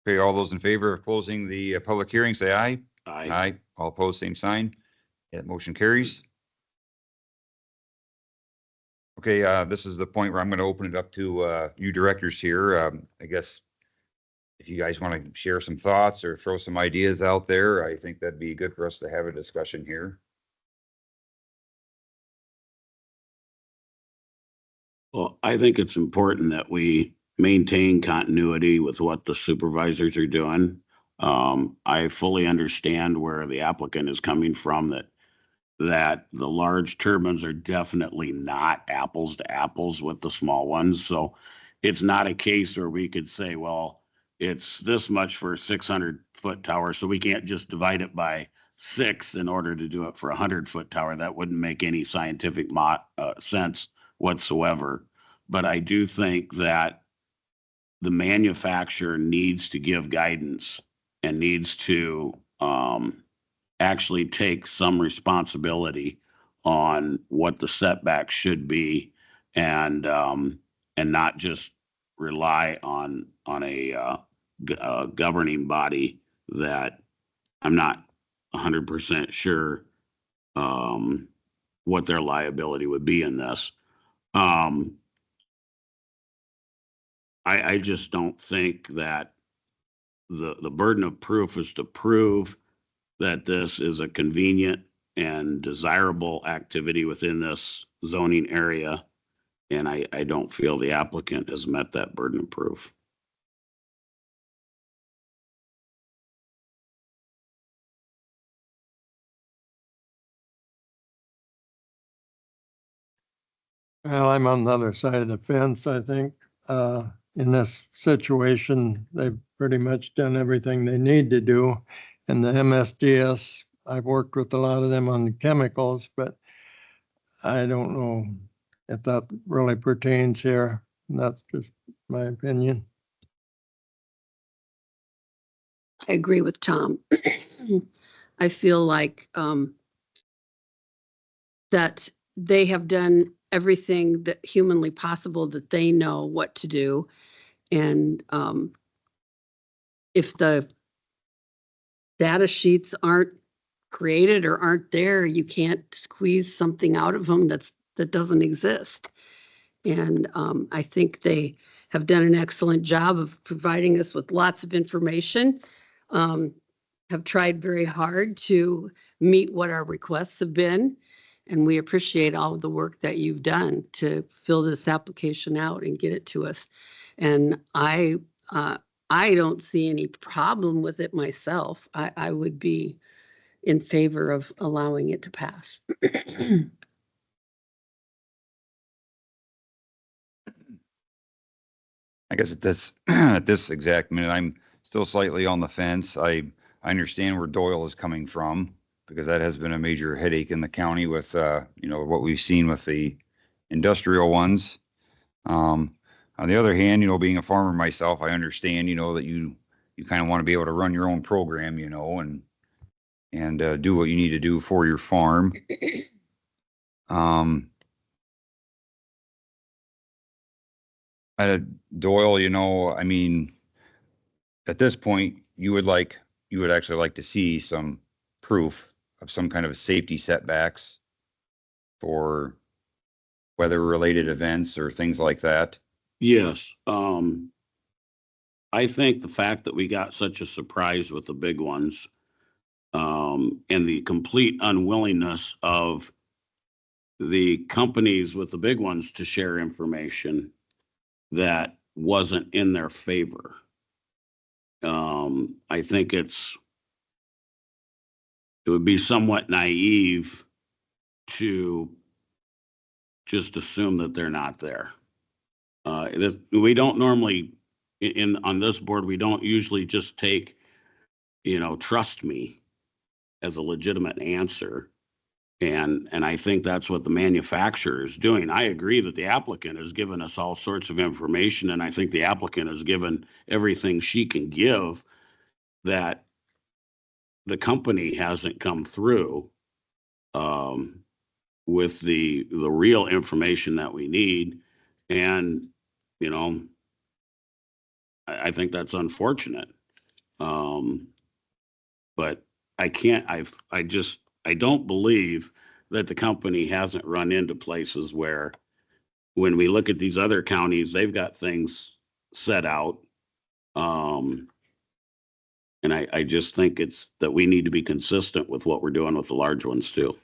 Okay, all those in favor of closing the public hearing, say aye. I, All opposed, same sign. That motion carries. Okay, this is the point where I'm going to open it up to you directors here. I guess if you guys want to share some thoughts or throw some ideas out there, I think that'd be good for us to have a discussion here. well, I think it's important that we maintain continuity with what the supervisors are doing. I fully understand where the applicant is coming from, that the large turbines are definitely not apples to apples with the small ones. So it's not a case where we could say, well, it's this much for a 600-foot tower, so we can't just divide it by 6 in order to do it for a 100-foot tower. That wouldn't make any scientific sense whatsoever. But I do think that the manufacturer needs to give guidance and needs to actually take some responsibility on what the setback should be, and not just rely on a governing body that I'm not 100% sure what their liability would be in this. I just don't think that the burden of proof is to prove that this is a convenient and desirable activity within this zoning area. And I don't feel the applicant has met that burden of proof. Well, I'm on the other side of the fence, I think. In this situation, they've pretty much done everything they need to do. And the MSDS, I've worked with a lot of them on the chemicals, but I don't know if that really pertains here. That's just my opinion. I agree with Tom. I feel like that they have done everything that humanly possible, that they know what to do. And if the data sheets aren't created or aren't there, you can't squeeze something out of them that doesn't exist. And I think they have done an excellent job of providing us with lots of information. Have tried very hard to meet what our requests have been. And we appreciate all of the work that you've done to fill this application out and get it to us. And I don't see any problem with it myself. I would be in favor of allowing it to pass. I guess at this at this exact minute, I'm still slightly on the fence. I understand where Doyle is coming from, because that has been a major headache in the county with what we've seen with the industrial ones. On the other hand, being a farmer myself, I understand that you kind of want to be able to run your own program, and do what you need to do for your farm. Doyle, I mean, at this point, you would actually like to see some proof of some kind of safety setbacks for weather-related events or things like that. Yes. I think the fact that we got such a surprise with the big ones, and the complete unwillingness of the companies with the big ones to share information that wasn't in their favor. I think it would be somewhat naive to just assume that they're not there. We don't normally, on this board, we don't usually just take, trust me as a legitimate answer. And I think that's what the manufacturer is doing. I agree that the applicant has given us all sorts of information, and I think the applicant has given everything she can give that the company hasn't come through with the real information that we need. And, I think that's unfortunate. But I can't, I don't believe that the company hasn't run into places where when we look at these other counties, they've got things set out. And I just think it's that we need to be consistent with what we're doing with the large ones too.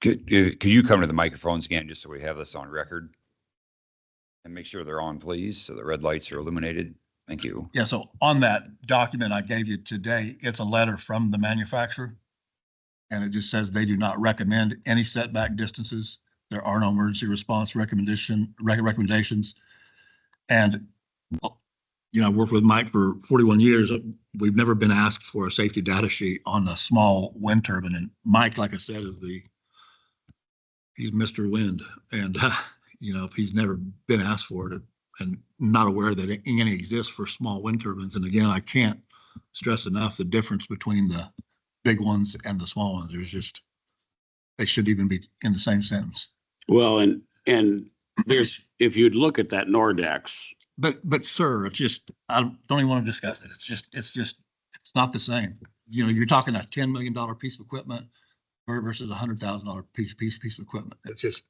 Could you come to the microphones again, just so we have this on record? And make sure they're on, please, so the red lights are illuminated. Thank you. Yeah, so on that document I gave you today, it's a letter from the manufacturer. And it just says they do not recommend any setback distances. There are no emergency response recommendations. And, you know, I've worked with Mike for 41 years. We've never been asked for a safety data sheet on a small wind turbine. And Mike, like I said, he's Mr. Wind. And, you know, if he's never been asked for it and not aware that any exists for small wind turbines. And again, I can't stress enough the difference between the big ones and the small ones. They shouldn't even be in the same sentence. Well, and there's, if you'd look at that Nordex, But sir, it's just, I don't even want to discuss it. It's not the same. You know, you're talking a $10 million piece of equipment versus $100,000 piece of equipment. It's just,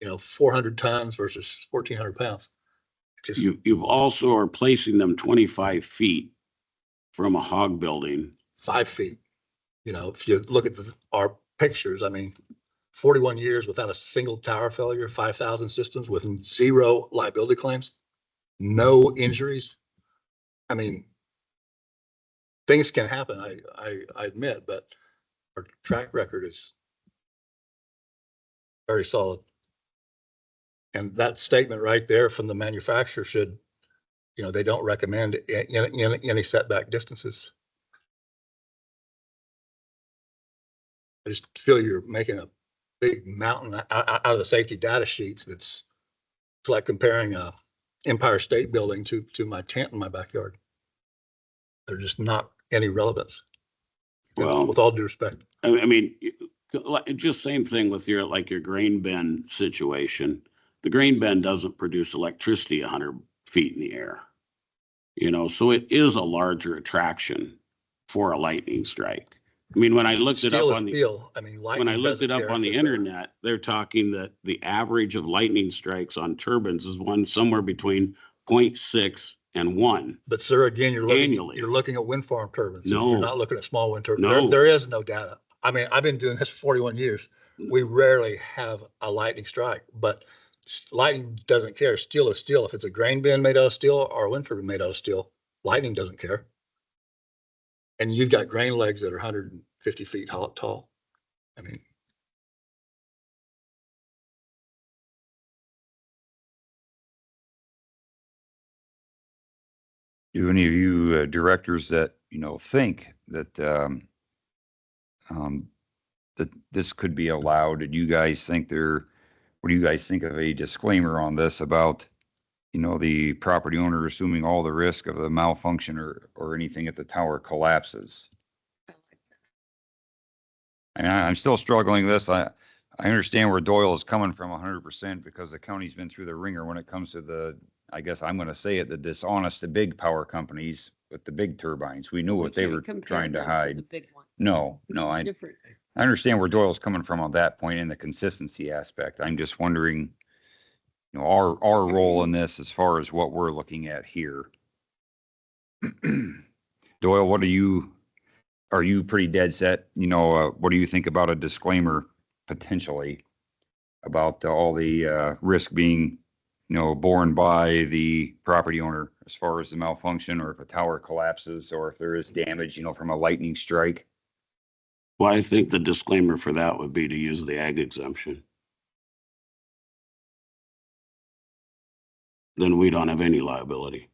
you know, 400 tons versus 1,400 pounds. It's just, you've also are placing them 25 feet from a hog building. 5 feet. You know, if you look at our pictures, I mean, 41 years without a single tower failure, 5,000 systems with 0 liability claims, no injuries. I mean, things can happen, I admit, but our track record is very solid. And that statement right there from the manufacturer should, you know, they don't recommend any setback distances. I just feel you're making a big mountain out of the safety data sheets. It's like comparing a Empire State Building to my tent in my backyard. They're just not any relevance. Well, with all due respect. I mean, just same thing with your grain bin situation. The grain bin doesn't produce electricity 100 feet in the air. You know, so it is a larger attraction for a lightning strike. I mean, when I looked it up on the internet, they're talking that the average of lightning strikes on turbines is somewhere between 0.6 and 1. But sir, again, you're looking at wind farm turbines. No. You're not looking at small wind turbines. No. There is no data. I mean, I've been doing this for 41 years. We rarely have a lightning strike, but lightning doesn't care. Steel is steel. If it's a grain bin made out of steel or a wind turbine made out of steel, lightning doesn't care. And you've got grain legs that are 150 feet tall. I mean, Do any of you directors that, you know, think that that this could be allowed? Did you guys think what do you guys think of a disclaimer on this about, you know, the property owner assuming all the risk of the malfunction or anything if the tower collapses? I mean, I'm still struggling with this. I understand where Doyle is coming from 100% because the county's been through the ringer when it comes to I guess I'm going to say it, the dishonest, the big power companies with the big turbines. We knew what they were trying to hide. No, I understand where Doyle's coming from on that point and the consistency aspect. I'm just wondering, you know, our role in this as far as what we're looking at here. Doyle, are you pretty dead set? You know, what do you think about a disclaimer potentially about all the risk being, you know, borne by the property owner as far as the malfunction or if a tower collapses or if there is damage, you know, from a lightning strike? Well, I think the disclaimer for that would be to use the ag exemption. Then we don't have any liability.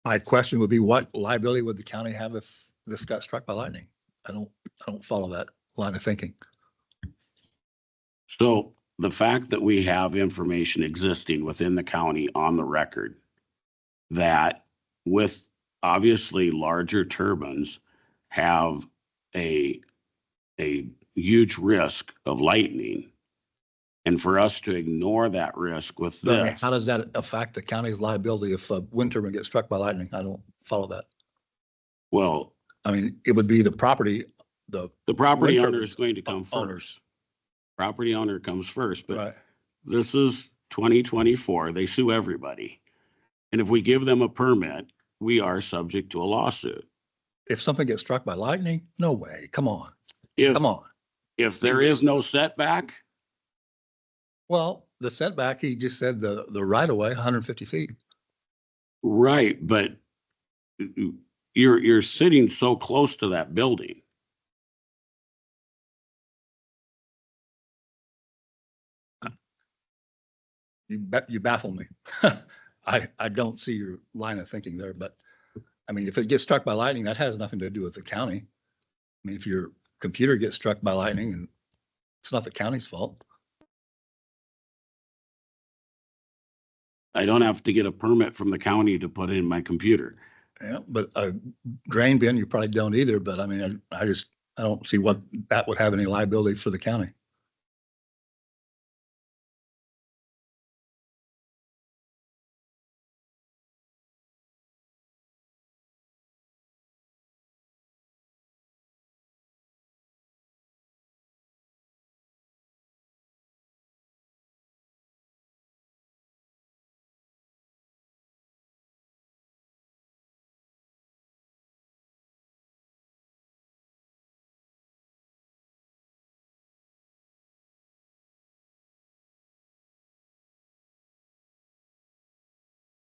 my question would be, what liability would the county have if this got struck by lightning? I don't follow that line of thinking. So the fact that we have information existing within the county on the record that with obviously larger turbines have a huge risk of lightning. And for us to ignore that risk with But I mean, this, how does that affect the county's liability if a wind turbine gets struck by lightning? I don't follow that. well, I mean, it would be the property, the the property Wind owner turbine is going to come owners. first. Property owner comes first, but right. this is 2024. They sue everybody. And if we give them a permit, we are subject to a lawsuit. If something gets struck by lightning, no way. Come on, If, come on. if there is no setback, Well, the setback, he just said the right of way, 150 feet. right, but you're sitting so close to that building. You baffle me. I don't see your line of thinking there, but I mean, if it gets struck by lightning, that has nothing to do with the county. I mean, if your computer gets struck by lightning, and it's not the county's fault. I don't have to get a permit from the county to put in my computer. Yeah, but a grain bin, you probably don't either, but I mean, I don't see what that would have any liability for the county.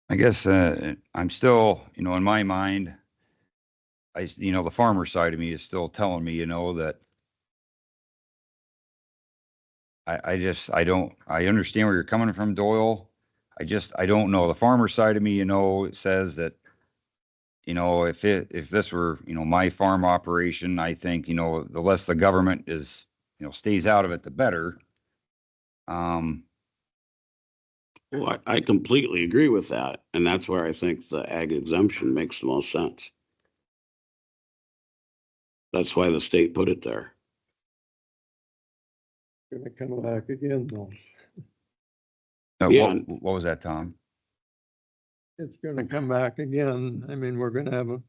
I guess, I'm still, in my mind, the farmer side of me is still telling me, that I understand where you're coming from, Doyle. I don't know. The farmer side of me, says that, if this were, my farm operation, I think, the less the government is, stays out of it, the better. Well, I completely agree with that. And that's where I think the ag exemption makes the most sense. That's why the state put it there. Gonna come back again though. Yeah. What was that, Tom? It's gonna come back again. I mean, we're gonna have a,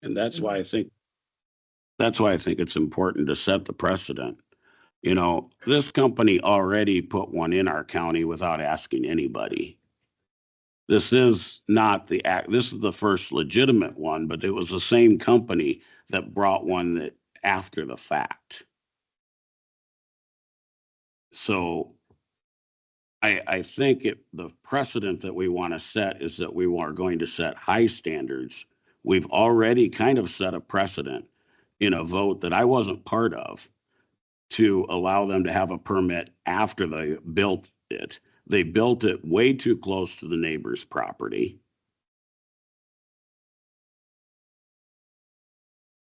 And that's why I think it's important to set the precedent. This company already put one in our county without asking anybody. This is not this is the first legitimate one, but it was the same company that brought one that after the fact. So I think the precedent that we want to set is that we are going to set high standards. We've already kind of set a precedent in a vote that I wasn't part of to allow them to have a permit after they built it. They built it way too close to the neighbor's property.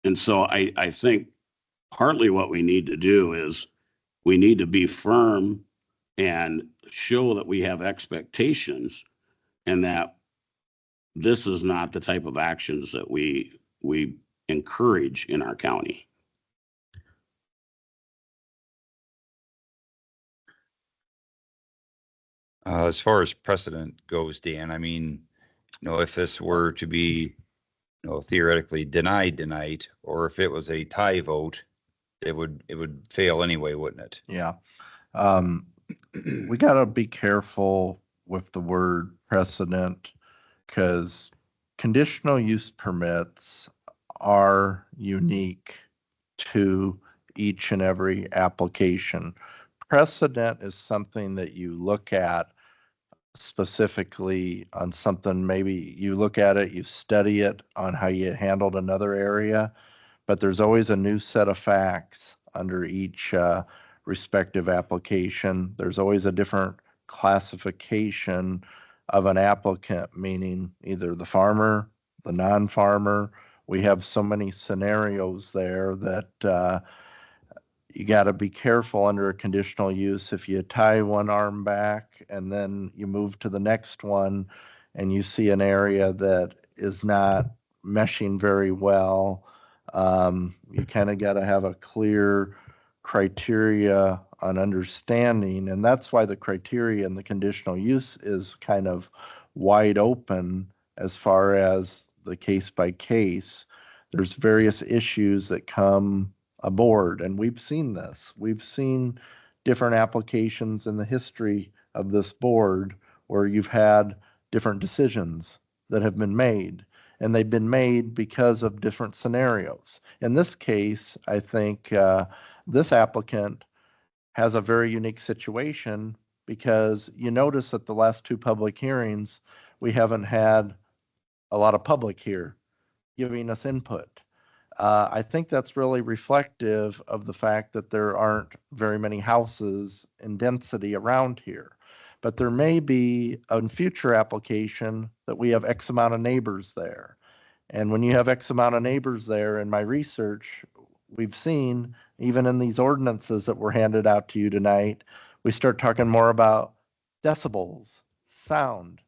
And so I think partly what we need to do is we need to be firm and show that we have expectations and that this is not the type of actions that we encourage in our county. As far as precedent goes, Dan, I mean, if this were to be, theoretically denied tonight, or if it was a tie vote, it would fail anyway, wouldn't it? Yeah. We gotta be careful with the word precedent because conditional use permits are unique to each and every application. Precedent is something that you look at specifically on something, maybe you look at it, you study it on how you handled another area, but there's always a new set of facts under each respective application. There's always a different classification of an applicant, meaning either the farmer, the non-farmer. We have so many scenarios there that you got to be careful under a conditional use. If you tie one arm back and then you move to the next one and you see an area that is not meshing very well, you kind of got to have a clear criteria on understanding. And that's why the criteria in the conditional use is kind of wide open as far as the case by case. There's various issues that come aboard, and we've seen this. We've seen different applications in the history of this board where you've had different decisions that have been made, and they've been made because of different scenarios. In this case, I think this applicant has a very unique situation because you notice at the last two public hearings, we haven't had a lot of public here giving us input. I think that's really reflective of the fact that there aren't very many houses in density around here. But there may be a future application that we have X amount of neighbors there. And when you have X amount of neighbors there, in my research, we've seen, even in these ordinances that were handed out to you tonight, we start talking more about decibels, sound,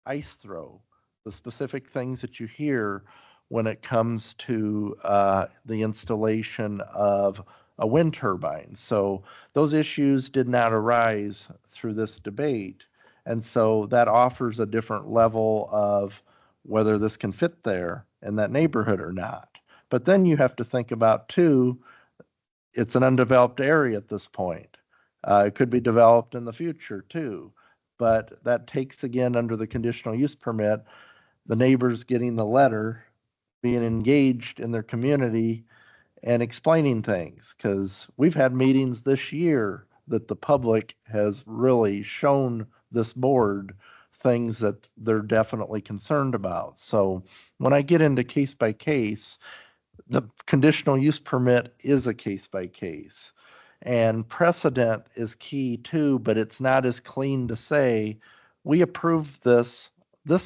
ice throw, the specific things that you hear when it comes to the installation of a wind turbine. So those issues did not arise through this debate. And so that offers a different level of whether this can fit there in that neighborhood or not. But then you have to think about too, it's an undeveloped area at this point. It could be developed in the future too. But that takes, again, under the conditional use permit, the neighbors getting the letter, being engaged in their community and explaining things. Because we've had meetings this year that the public has really shown this board things that they're definitely concerned about. So when I get into case by case, the conditional use permit is a case by case. And precedent is key too, but it's not as clean to say, we approved this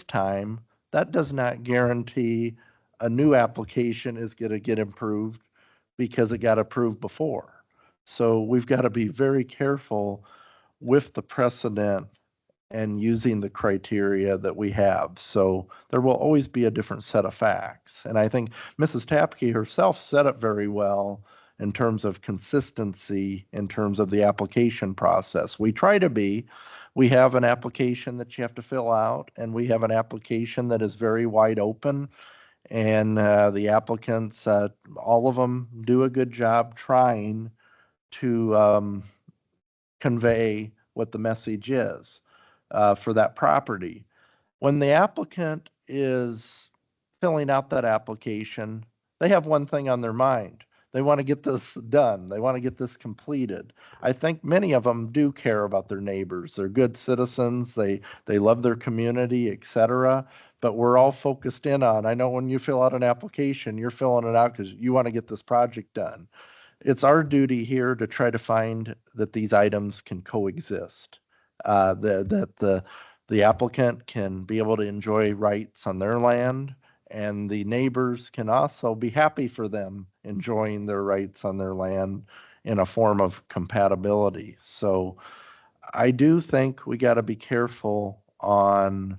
time. That does not guarantee a new application is going to get approved because it got approved before. So we've got to be very careful with the precedent and using the criteria that we have. So there will always be a different set of facts. And I think Mrs. Tapke herself said it very well in terms of consistency, in terms of the application process. We try to be. We have an application that you have to fill out, and we have an application that is very wide open. And the applicants, all of them do a good job trying to convey what the message is for that property. When the applicant is filling out that application, they have one thing on their mind. They want to get this done. They want to get this completed. I think many of them do care about their neighbors. They're good citizens. They love their community, et cetera. But we're all focused in on, I know when you fill out an application, you're filling it out because you want to get this project done. It's our duty here to try to find that these items can coexist. That the applicant can be able to enjoy rights on their land, and the neighbors can also be happy for them enjoying their rights on their land in a form of compatibility. So I do think we got to be careful on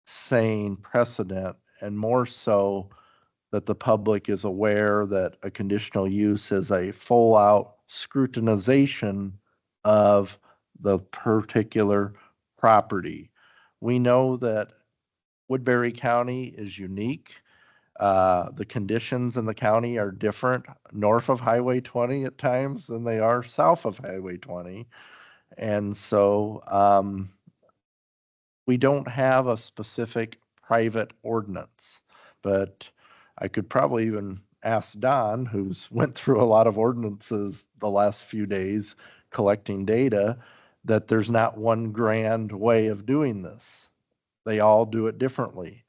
saying precedent, and more so that the public is aware that a conditional use is a full out scrutinization of the particular property. We know that Woodbury County is unique. The conditions in the county are different north of Highway 20 at times than they are south of Highway 20. And so we don't have a specific private ordinance, but I could probably even ask Don, who's went through a lot of ordinances the last few days collecting data, that there's not one grand way of doing this. They all do it differently.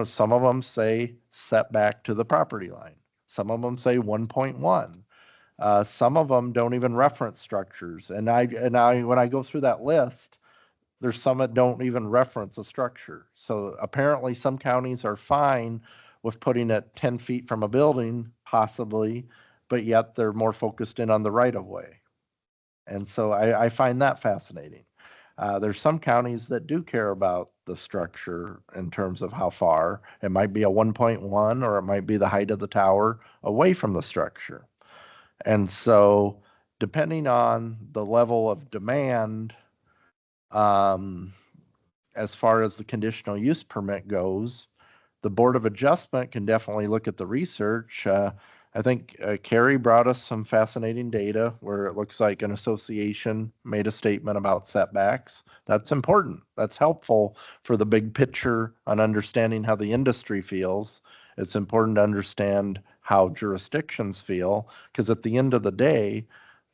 Some of them say setback to the property line. Some of them say 1.1. Some of them don't even reference structures. And when I go through that list, there's some that don't even reference a structure. So apparently some counties are fine with putting it 10 feet from a building, possibly, but yet they're more focused in on the right of way. And so I find that fascinating. There's some counties that do care about the structure in terms of how far. It might be a 1.1 or it might be the height of the tower away from the structure. And so depending on the level of demand, as far as the conditional use permit goes, the Board of Adjustment can definitely look at the research. I think Carrie brought us some fascinating data where it looks like an association made a statement about setbacks. That's important. That's helpful for the big picture on understanding how the industry feels. It's important to understand how jurisdictions feel, because at the end of the day,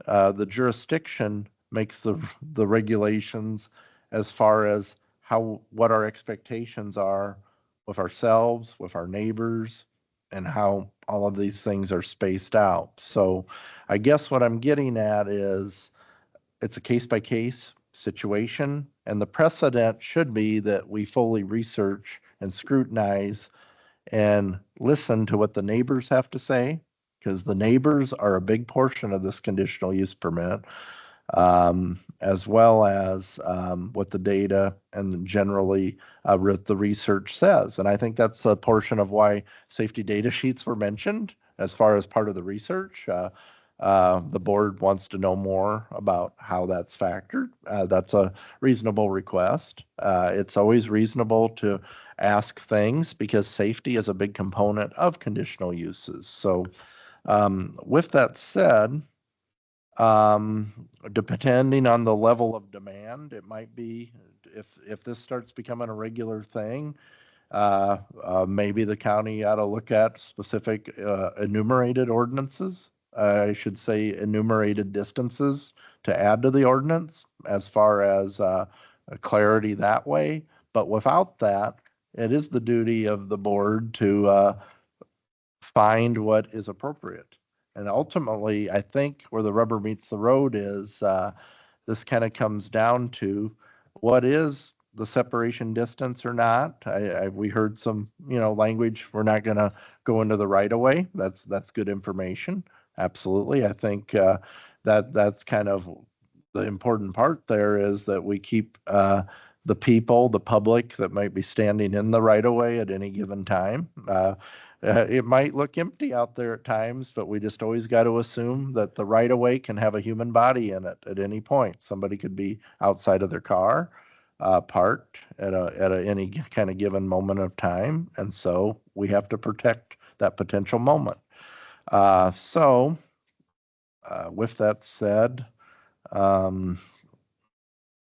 the jurisdiction makes the regulations as far as what our expectations are with ourselves, with our neighbors, and how all of these things are spaced out. So I guess what I'm getting at is it's a case-by-case situation, and the precedent should be that we fully research and scrutinize and listen to what the neighbors have to say, because the neighbors are a big portion of this conditional use permit, as well as what the data and generally what the research says. And I think that's a portion of why safety data sheets were mentioned as far as part of the research. The board wants to know more about how that's factored. That's a reasonable request. It's always reasonable to ask things because safety is a big component of conditional uses. So with that said, depending on the level of demand, it might be, if this starts becoming a regular thing, maybe the county ought to look at specific enumerated ordinances. I should say enumerated distances to add to the ordinance as far as clarity that way. But without that, it is the duty of the board to find what is appropriate. And ultimately, I think where the rubber meets the road is this kind of comes down to what is the separation distance or not. We heard some, language. We're not going to go into the right of way. That's good information. Absolutely. I think that's kind of the important part there is that we keep the people, the public that might be standing in the right of way at any given time. It might look empty out there at times, but we just always got to assume that the right of way can have a human body in it at any point. Somebody could be outside of their car, parked at any kind of given moment of time. And so we have to protect that potential moment. With that said,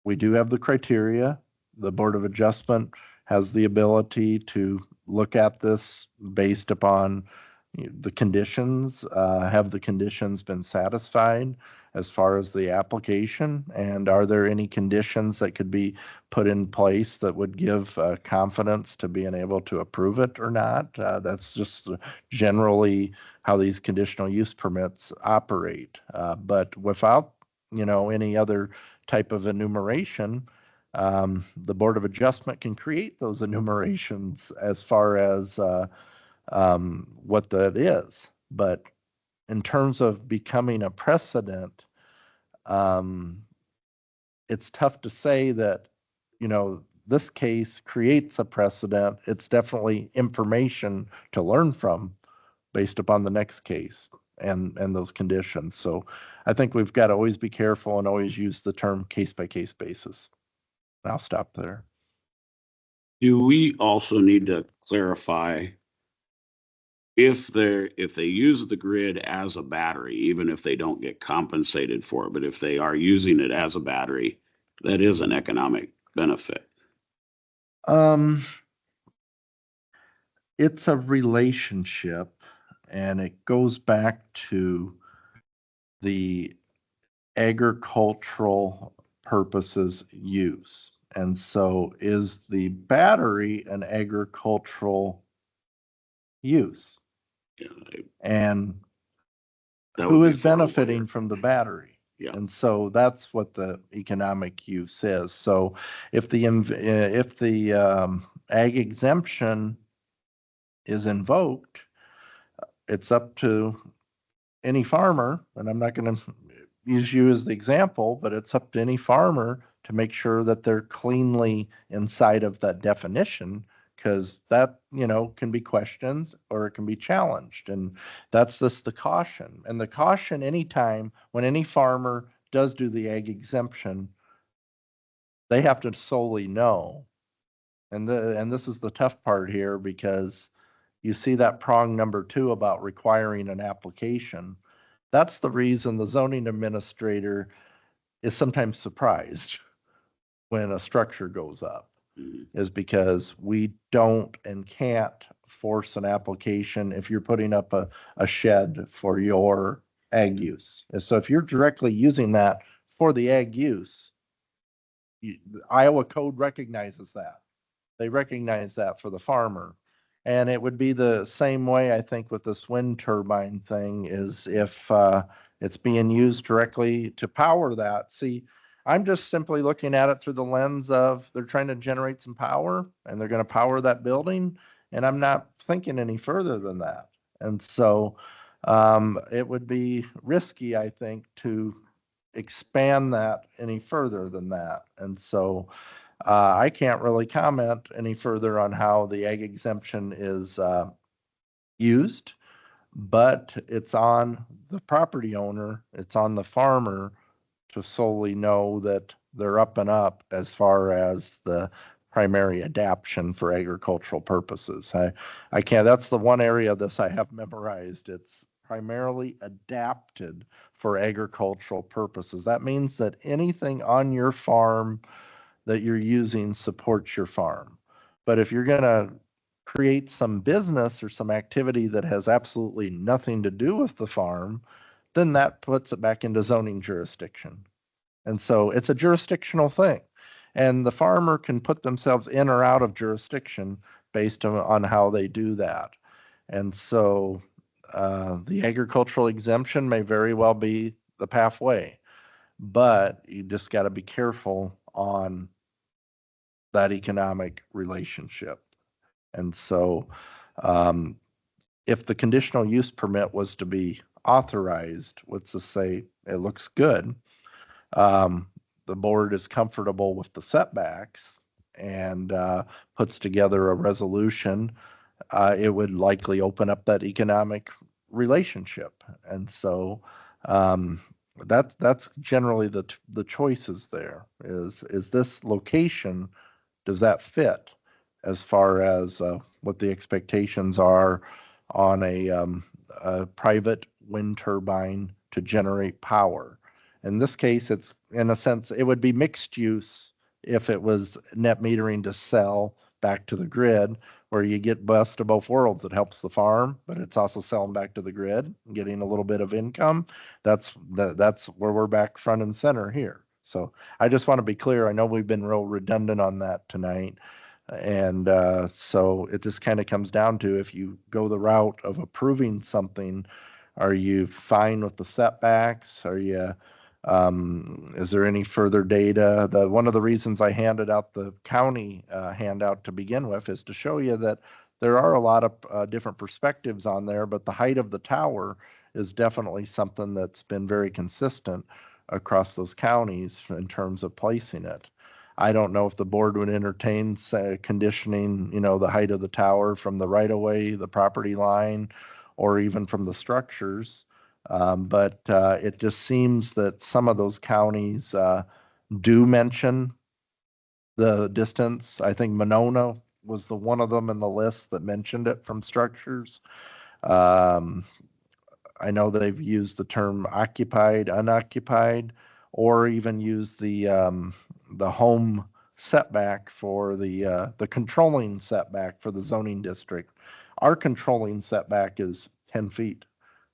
we do have the criteria. The Board of Adjustment has the ability to look at this based upon the conditions. Have the conditions been satisfied as far as the application? And are there any conditions that could be put in place that would give confidence to being able to approve it or not? That's just generally how these conditional use permits operate. But without, any other type of enumeration, the Board of Adjustment can create those enumerations as far as what that is. But in terms of becoming a precedent, it's tough to say that, this case creates a precedent. It's definitely information to learn from based upon the next case and those conditions. So I think we've got to always be careful and always use the term case-by-case basis. I'll stop there. Do we also need to clarify if they use the grid as a battery, even if they don't get compensated for it, but if they are using it as a battery, that is an economic benefit? It's a relationship, and it goes back to the agricultural purposes use. And so is the battery an agricultural use? Yeah, And that who would be is far benefiting away. from the battery? Yeah. And so that's what the economic use is. So if the ag exemption is invoked, it's up to any farmer, and I'm not going to use you as the example, but it's up to any farmer to make sure that they're cleanly inside of that definition, because that, can be questioned or it can be challenged. And that's just the caution. And the caution anytime when any farmer does do the ag exemption, they have to solely know. And this is the tough part here, because you see that prong number 2 about requiring an application. That's the reason the zoning administrator is sometimes surprised when a structure goes up, Mhm. is because we don't and can't force an application if you're putting up a shed for your ag use. And so if you're directly using that for the ag use, the Iowa code recognizes that. They recognize that for the farmer. And it would be the same way, I think, with this wind turbine thing, is if it's being used directly to power that. See, I'm just simply looking at it through the lens of they're trying to generate some power and they're going to power that building. And I'm not thinking any further than that. And so it would be risky, I think, to expand that any further than that. And so I can't really comment any further on how the ag exemption is used, but it's on the property owner, it's on the farmer to solely know that they're up and up as far as the primary adaption for agricultural purposes. I can't, that's the one area of this I have memorized. It's primarily adapted for agricultural purposes. That means that anything on your farm that you're using supports your farm. But if you're going to create some business or some activity that has absolutely nothing to do with the farm, then that puts it back into zoning jurisdiction. And so it's a jurisdictional thing. And the farmer can put themselves in or out of jurisdiction based on how they do that. And so the agricultural exemption may very well be the pathway, but you just got to be careful on that economic relationship. And so if the conditional use permit was to be authorized, let's just say it looks good, the board is comfortable with the setbacks and puts together a resolution, it would likely open up that economic relationship. And so that's generally the choices there is this location, does that fit as far as what the expectations are on a private wind turbine to generate power? In this case, it's in a sense, it would be mixed use if it was net metering to sell back to the grid, where you get best of both worlds. It helps the farm, but it's also selling back to the grid, getting a little bit of income. That's where we're back front and center here. So I just want to be clear. I know we've been real redundant on that tonight. And so it just kind of comes down to, if you go the route of approving something, are you fine with the setbacks? Are you, is there any further data? One of the reasons I handed out the county handout to begin with is to show you that there are a lot of different perspectives on there, but the height of the tower is definitely something that's been very consistent across those counties in terms of placing it. I don't know if the board would entertain conditioning, the height of the tower from the right of way, the property line, or even from the structures. But it just seems that some of those counties do mention the distance. I think Monona was the one of them in the list that mentioned it from structures. I know they've used the term occupied, unoccupied, or even used the home setback for the controlling setback for the zoning district. Our controlling setback is 10 feet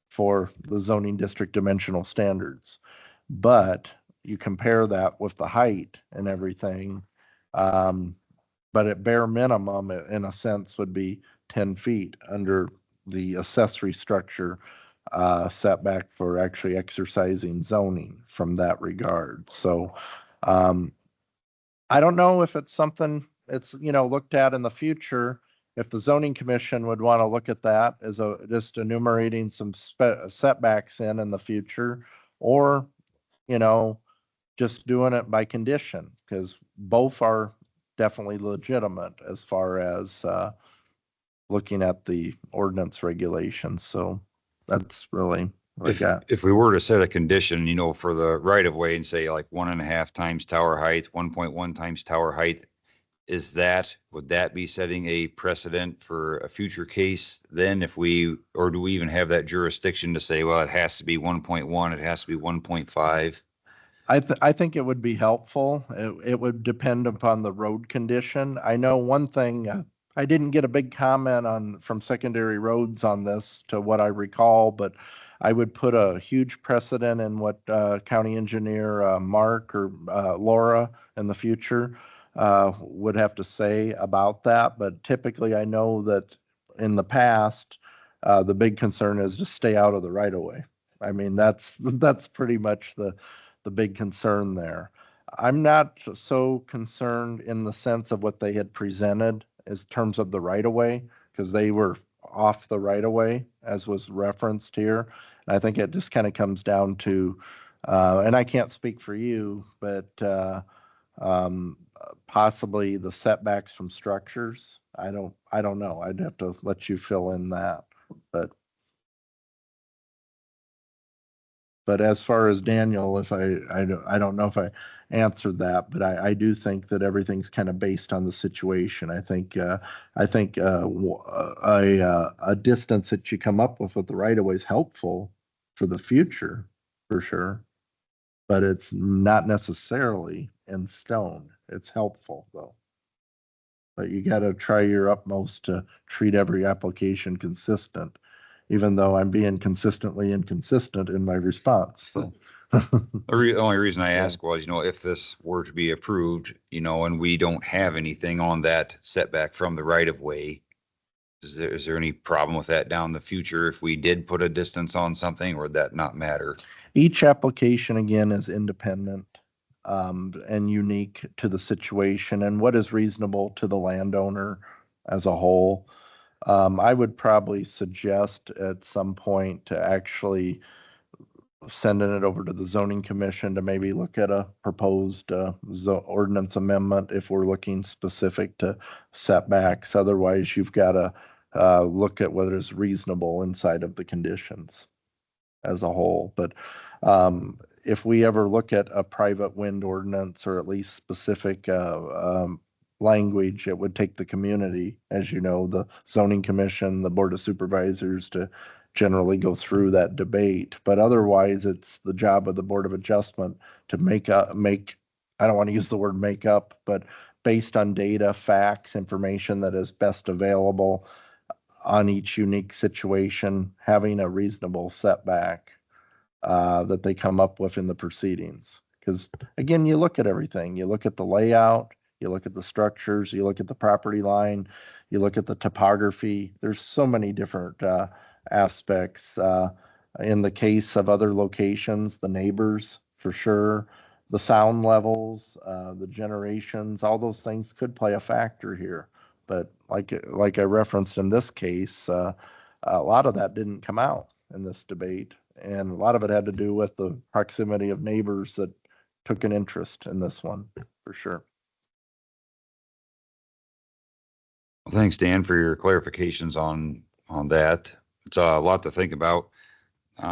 for the zoning district dimensional standards. But you compare that with the height and everything, but at bare minimum, in a sense, would be 10 feet under the accessory structure setback for actually exercising zoning from that regard. So I don't know if it's something it's, looked at in the future if the zoning commission would want to look at that as just enumerating some setbacks in the future, or, just doing it by condition, because both are definitely legitimate as far as, looking at the ordinance regulations. So that's really what I got. If we were to set a condition, for the right of way and say like 1.5 times tower height, 1.1 times tower height, would that be setting a precedent for a future case then or do we even have that jurisdiction to say, well, it has to be 1.1, it has to be 1.5? I think it would be helpful. It would depend upon the road condition. I know one thing, I didn't get a big comment from Secondary Roads on this to what I recall, but I would put a huge precedent in what County Engineer Mark or Laura in the future would have to say about that. But typically I know that in the past, the big concern is to stay out of the right of way. I mean, that's pretty much the big concern there. I'm not so concerned in the sense of what they had presented as terms of the right of way, because they were off the right of way, as was referenced here. And I think it just kind of comes down to, and I can't speak for you, but possibly the setbacks from structures. I don't know. I'd have to let you fill in that, but as far as Daniel, if I don't know if I answered that, but I do think that everything's kind of based on the situation. I think a distance that you come up with the right of way is helpful for the future, for sure. But it's not necessarily in stone. It's helpful though. But you got to try your utmost to treat every application consistent, even though I'm being consistently inconsistent in my response. So. The only reason I asked was, if this were to be approved, and we don't have anything on that setback from the right of way, is there any problem with that down the future if we did put a distance on something, or would that not matter? Each application again is independent and unique to the situation and what is reasonable to the landowner as a whole. I would probably suggest at some point to actually sending it over to the zoning commission to maybe look at a proposed ordinance amendment if we're looking specific to setbacks. Otherwise, you've got to look at whether it's reasonable inside of the conditions as a whole. But if we ever look at a private wind ordinance or at least specific language, it would take the community, as you know, the zoning commission, the board of supervisors to generally go through that debate. But otherwise, it's the job of the Board of Adjustment to make, I don't want to use the word make up, but based on data, facts, information that is best available on each unique situation, having a reasonable setback that they come up with in the proceedings. Because again, you look at everything. You look at the layout, you look at the structures, you look at the property line, you look at the topography. There's so many different aspects. In the case of other locations, the neighbors, for sure, the sound levels, the generations, all those things could play a factor here. But like I referenced in this case, a lot of that didn't come out in this debate. And a lot of it had to do with the proximity of neighbors that took an interest in this one, for sure. Well, thanks, Dan, for your clarifications on that. It's a lot to think about.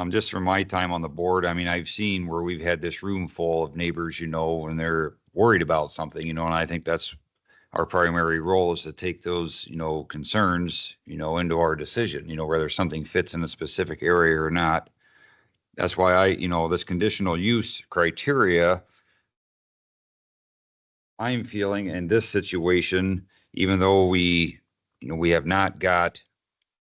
Just from my time on the board, I mean, I've seen where we've had this room full of neighbors, and they're worried about something, and I think that's our primary role is to take those, concerns, into our decision, whether something fits in a specific area or not. That's why this conditional use criteria, I'm feeling in this situation, even though we have not got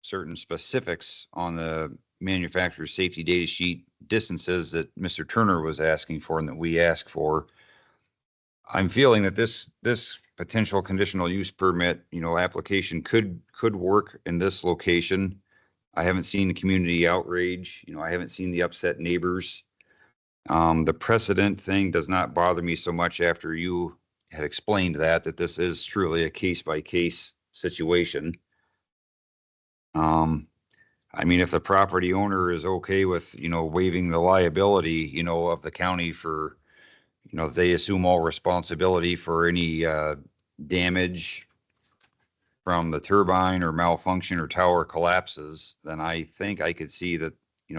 certain specifics on the manufacturer's safety data sheet distances that Mr. Turner was asking for and that we asked for, I'm feeling that this potential conditional use permit, application could work in this location. I haven't seen the community outrage. I haven't seen the upset neighbors. The precedent thing does not bother me so much after you had explained that this is truly a case by case situation. I mean, if the property owner is okay with, waiving the liability, of the county for, if they assume all responsibility for any, damage from the turbine or malfunction or tower collapses, then I think I could see that,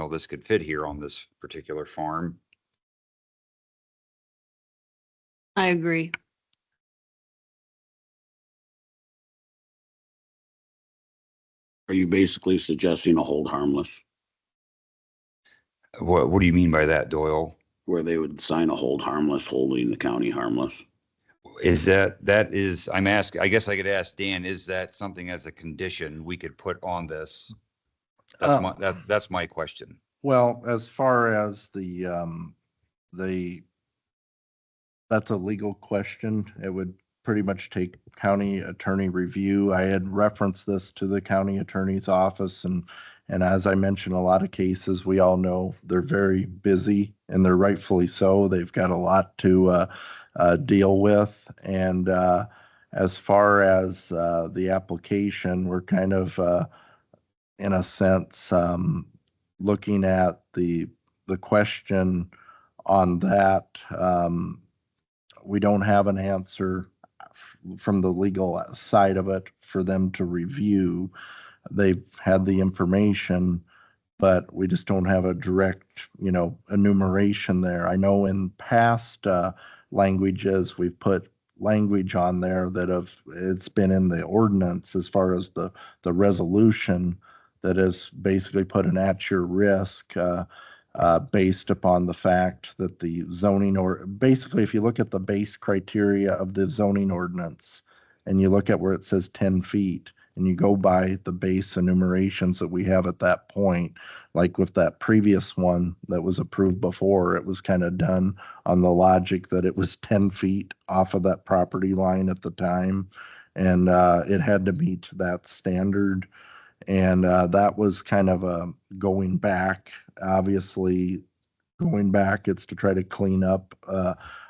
this could fit here on this particular farm. I agree. Are you basically suggesting a hold harmless, What do you mean by that, Doyle? where they would sign a hold harmless, holding the county harmless? I'm asking, I guess I could ask Dan, is that something as a condition we could put on this? That's my question. Well, as far as that's a legal question. It would pretty much take county attorney review. I had referenced this to the county attorney's office, and as I mentioned, a lot of cases, we all know they're very busy, and they're rightfully so. They've got a lot to deal with. And as far as the application, we're kind of in a sense looking at the question on that. We don't have an answer from the legal side of it for them to review. They've had the information, but we just don't have a direct, enumeration there. I know in past languages, we've put language on there that it's been in the ordinance as far as the resolution that is basically put an at your risk based upon the fact that the zoning, or basically if you look at the base criteria of the zoning ordinance and you look at where it says 10 feet and you go by the base enumerations that we have at that point, like with that previous one that was approved before, it was kind of done on the logic that it was 10 feet off of that property line at the time. And it had to meet that standard. And that was kind of a going back. Obviously, going back, it's to try to clean up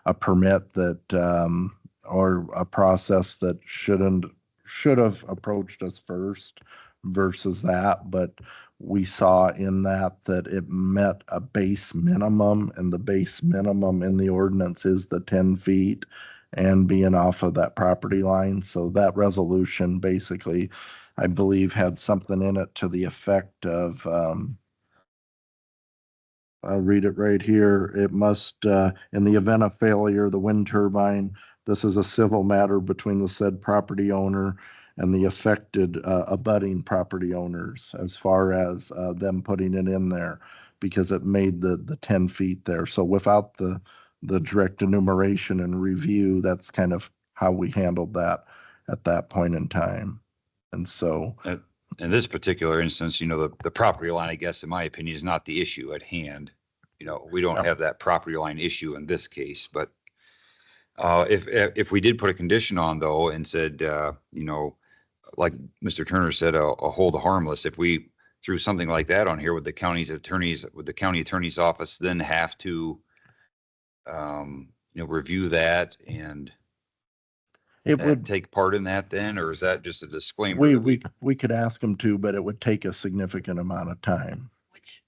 a permit that or a process that should have approached us first versus that. But we saw in that it met a base minimum, and the base minimum in the ordinance is the 10 feet and being off of that property line. So that resolution basically, I believe, had something in it to the effect of, I'll read it right here. It must, in the event of failure, the wind turbine, this is a civil matter between the said property owner and the affected abutting property owners as far as them putting it in there, because it made the 10 feet there. So without the direct enumeration and review, that's kind of how we handled that at that point in time. And so, in this particular instance, the property line, I guess, in my opinion, is not the issue at hand. We don't have that property line issue in this case, but if we did put a condition on though and said, like Mr. Turner said, a hold harmless, if we threw something like that on here, would the county attorney's office then have to, review that and it would, take part in that then, or is that just a disclaimer? we could ask them to, but it would take a significant amount of time. Which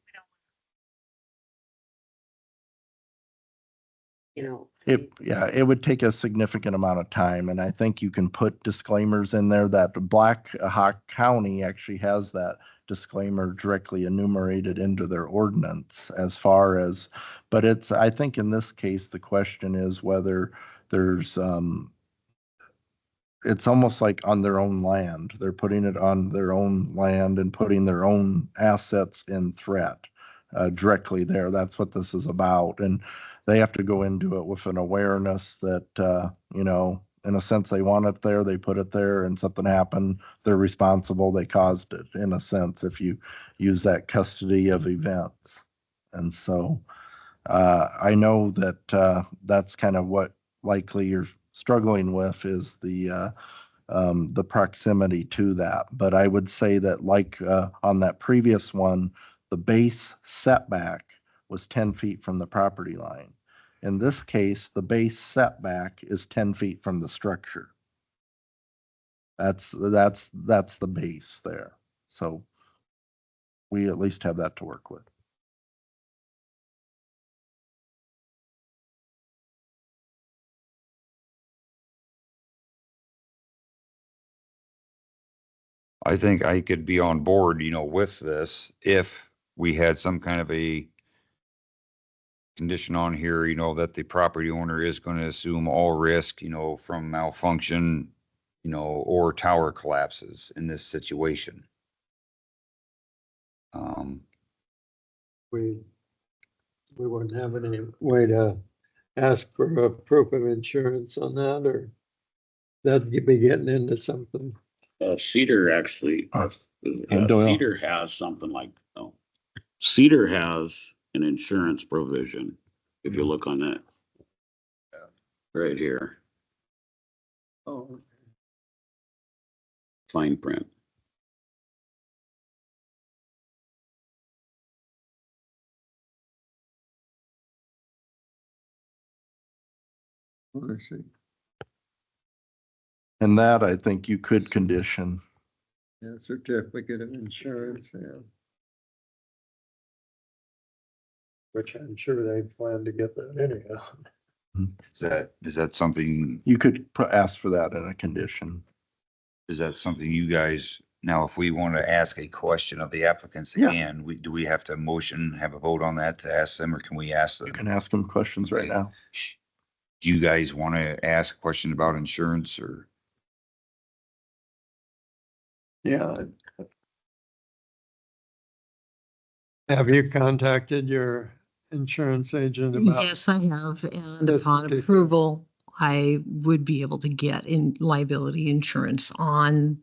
we don't. It would take a significant amount of time, and I think you can put disclaimers in there. That Black Hawk County actually has that disclaimer directly enumerated into their ordinance as far as, but I think in this case, the question is whether there's, it's almost like on their own land. They're putting it on their own land and putting their own assets in threat directly there. That's what this is about. And they have to go into it with an awareness that, in a sense, they want it there, they put it there, and something happened, they're responsible, they caused it, in a sense, if you use that custody of events. And so I know that that's kind of what likely you're struggling with, is the proximity to that. But I would say that, like on that previous one, the base setback was 10 feet from the property line. In this case, the base setback is 10 feet from the structure. That's the base there. So we at least have that to work with. I think I could be on board, with this if we had some kind of a condition on here, that the property owner is going to assume all risk, from malfunction, or tower collapses in this situation. We wouldn't have any way to ask for a proof of insurance on that, or that'd be getting into something. Cedar actually, And Doyle. Cedar has something like, oh, Cedar has an insurance provision. If you look on that. Right here, Oh, fine print. let's see. And that I think you could condition. Yeah, certificate of insurance, yeah. Which I'm sure they plan to get that anyhow. Is that something, You could ask for that in a condition. you guys, now, if we want to ask a question of the applicants Yeah. again, do we have to have a vote on that to ask them, or can we ask them? You can ask them questions right now. Do you guys want to ask a question about insurance, or? Yeah. Have you contacted your insurance agent about? Yes, I have, and This upon particular- approval, I would be able to get in liability insurance on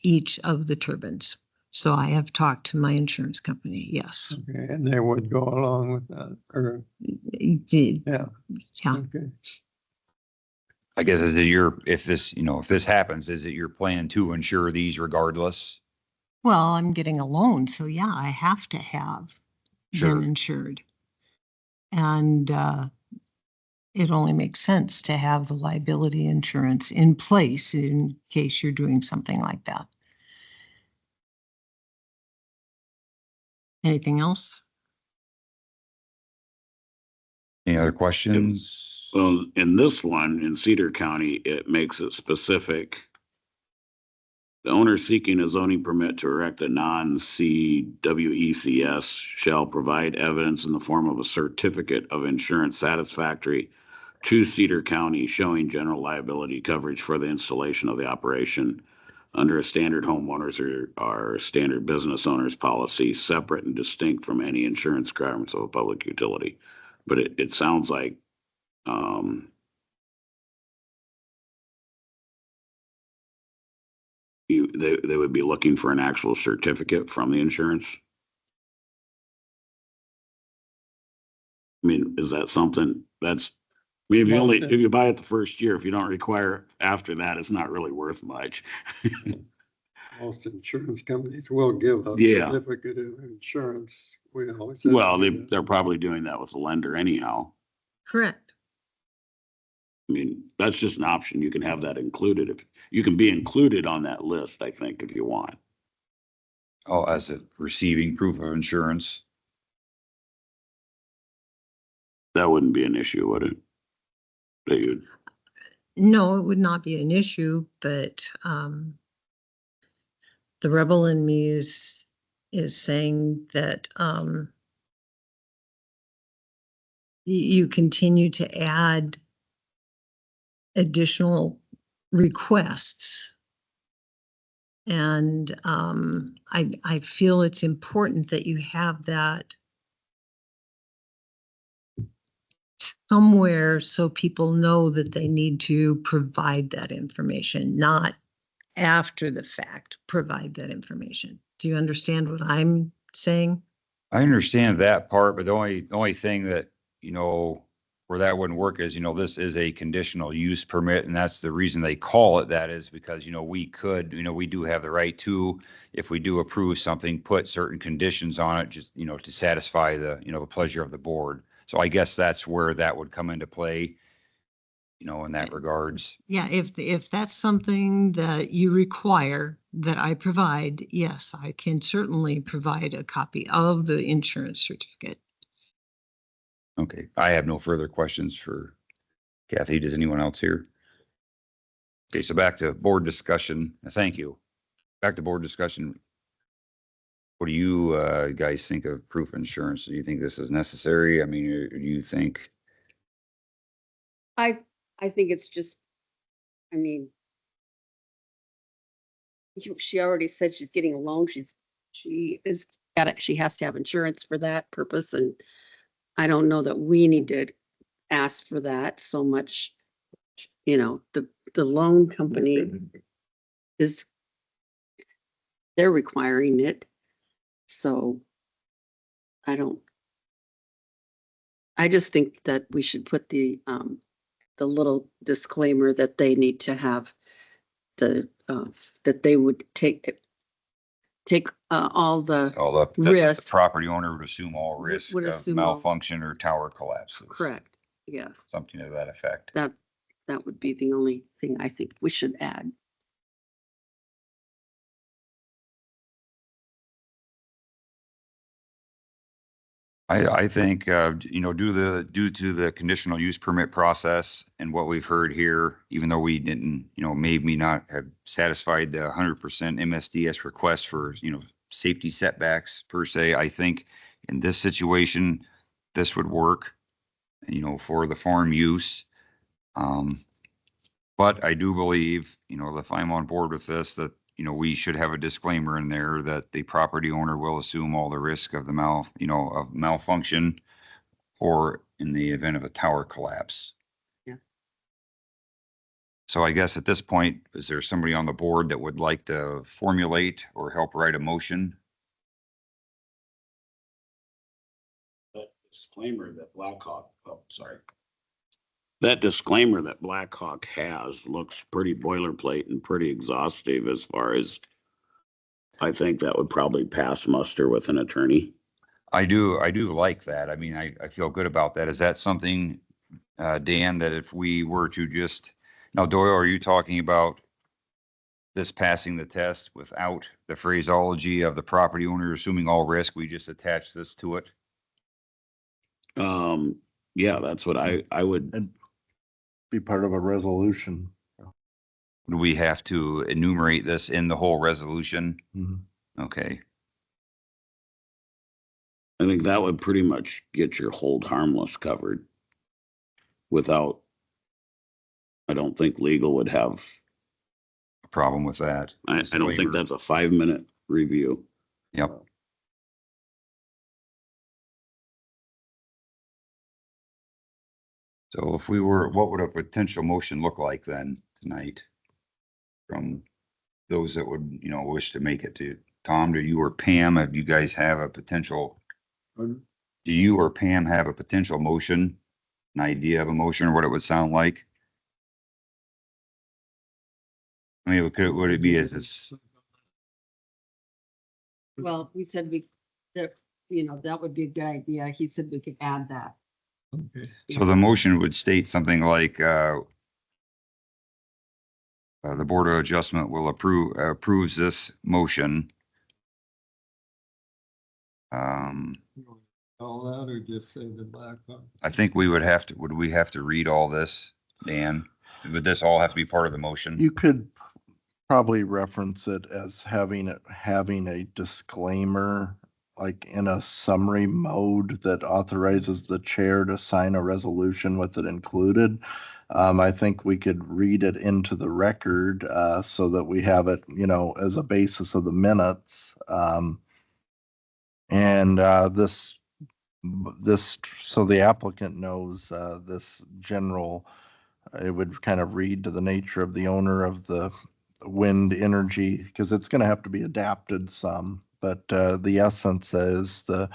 each of the turbines. So I have talked to my insurance company, yes. Okay, and they would go along with that, or, Yeah, yeah, okay. I guess if this happens, is it your plan to insure these regardless? well, I'm getting a loan, so yeah, I have to have Sure. them insured. And it only makes sense to have the liability insurance in place in case you're doing something like that. Anything else? Any other questions? Well, in this one, in Cedar County, it makes it specific. The owner seeking a zoning permit to erect a non-CWECS shall provide evidence in the form of a certificate of insurance satisfactory to Cedar County showing general liability coverage for the installation of the operation under a standard homeowners or standard business owners policy, separate and distinct from any insurance requirements of a public utility. But it sounds like, they would be looking for an actual certificate from the insurance. I mean, is that something that's, I mean, if you buy it the first year, if you don't require after that, it's not really worth much. Most insurance companies will give a Yeah. certificate of insurance. We always. have to Well, do that. they're probably doing that with the lender anyhow. Correct. I mean, that's just an option. You can have that included. If you can be included on that list, I think, if you want. Oh, as a receiving proof of insurance? That wouldn't be an issue, would it? That you, No, it would not be an issue, but the rebel in me is saying that you continue to add additional requests. And I feel it's important that you have that somewhere so people know that they need to provide that information, not after the fact, provide that information. Do you understand what I'm saying? I understand that part, but the only thing that, where that wouldn't work is, this is a conditional use permit, and that's the reason they call it that is because, we could, we do have the right to, if we do approve something, put certain conditions on it, just, to satisfy the, the pleasure of the board. So I guess that's where that would come into play. in that regards. Yeah, if that's something that you require that I provide, yes, I can certainly provide a copy of the insurance certificate. Okay, I have no further questions for Kathy. Does anyone else here? Okay, so back to board discussion. Thank you. Back to board discussion. What do you guys think of proof of insurance? Do you think this is necessary? I mean, or do you think, I think it's just, I mean, she already said she's getting a loan. She has to have insurance for that purpose. And I don't know that we need to ask for that so much. The loan company they're requiring it. So I just think that we should put the little disclaimer that they need to have that they would take all the, that the risk. property owner would assume all risk Would of assume all- malfunction or tower collapses? correct, yeah, Something to that effect. that would be the only thing I think we should add. I think, due to the conditional use permit process and what we've heard here, even though we didn't, maybe not have satisfied the 100% MSDS request for, safety setbacks per se, I think in this situation, this would work, for the farm use. But I do believe, if I'm on board with this, that, we should have a disclaimer in there that the property owner will assume all the risk of of malfunction or in the event of a tower collapse. Yeah. So I guess at this point, is there somebody on the board that would like to formulate or help write a motion? That disclaimer that That disclaimer that Blackhawk has looks pretty boilerplate and pretty exhaustive as far as, I think that would probably pass muster with an attorney. I do like that. I mean, I feel good about that. Is that something, Dan, that if we were to just, now Doyle, are you talking about this passing the test without the phraseology of the property owner assuming all risk? We just attach this to it? Yeah, that's what I would. And be part of a resolution. Do we have to enumerate this in the whole resolution? Mhm. Okay. I think that would pretty much get your hold harmless covered without, I don't think legal would have, A problem with that? I don't think that's a 5-minute review. Yep. So if we were, what would a potential motion look like then tonight? From those that would, wish to make it to Tom, do you or Pam, do you guys have a potential? Do you or Pam have a potential motion, an idea of a motion or what it would sound like? I mean, would it be as this, Well, we said that would be a good idea. He said we could add that. Okay. so the motion would state something like, the Board of Adjustment will approves this motion. All that or just say the Blackhawk? I think would we have to read all this, Dan? Would this all have to be part of the motion? You could probably reference it as having a disclaimer, like in a summary mode that authorizes the chair to sign a resolution with it included. I think we could read it into the record, so that we have it, as a basis of the minutes. So the applicant knows, this general, it would kind of read to the nature of the owner of the wind energy, because it's going to have to be adapted some. But the essence is the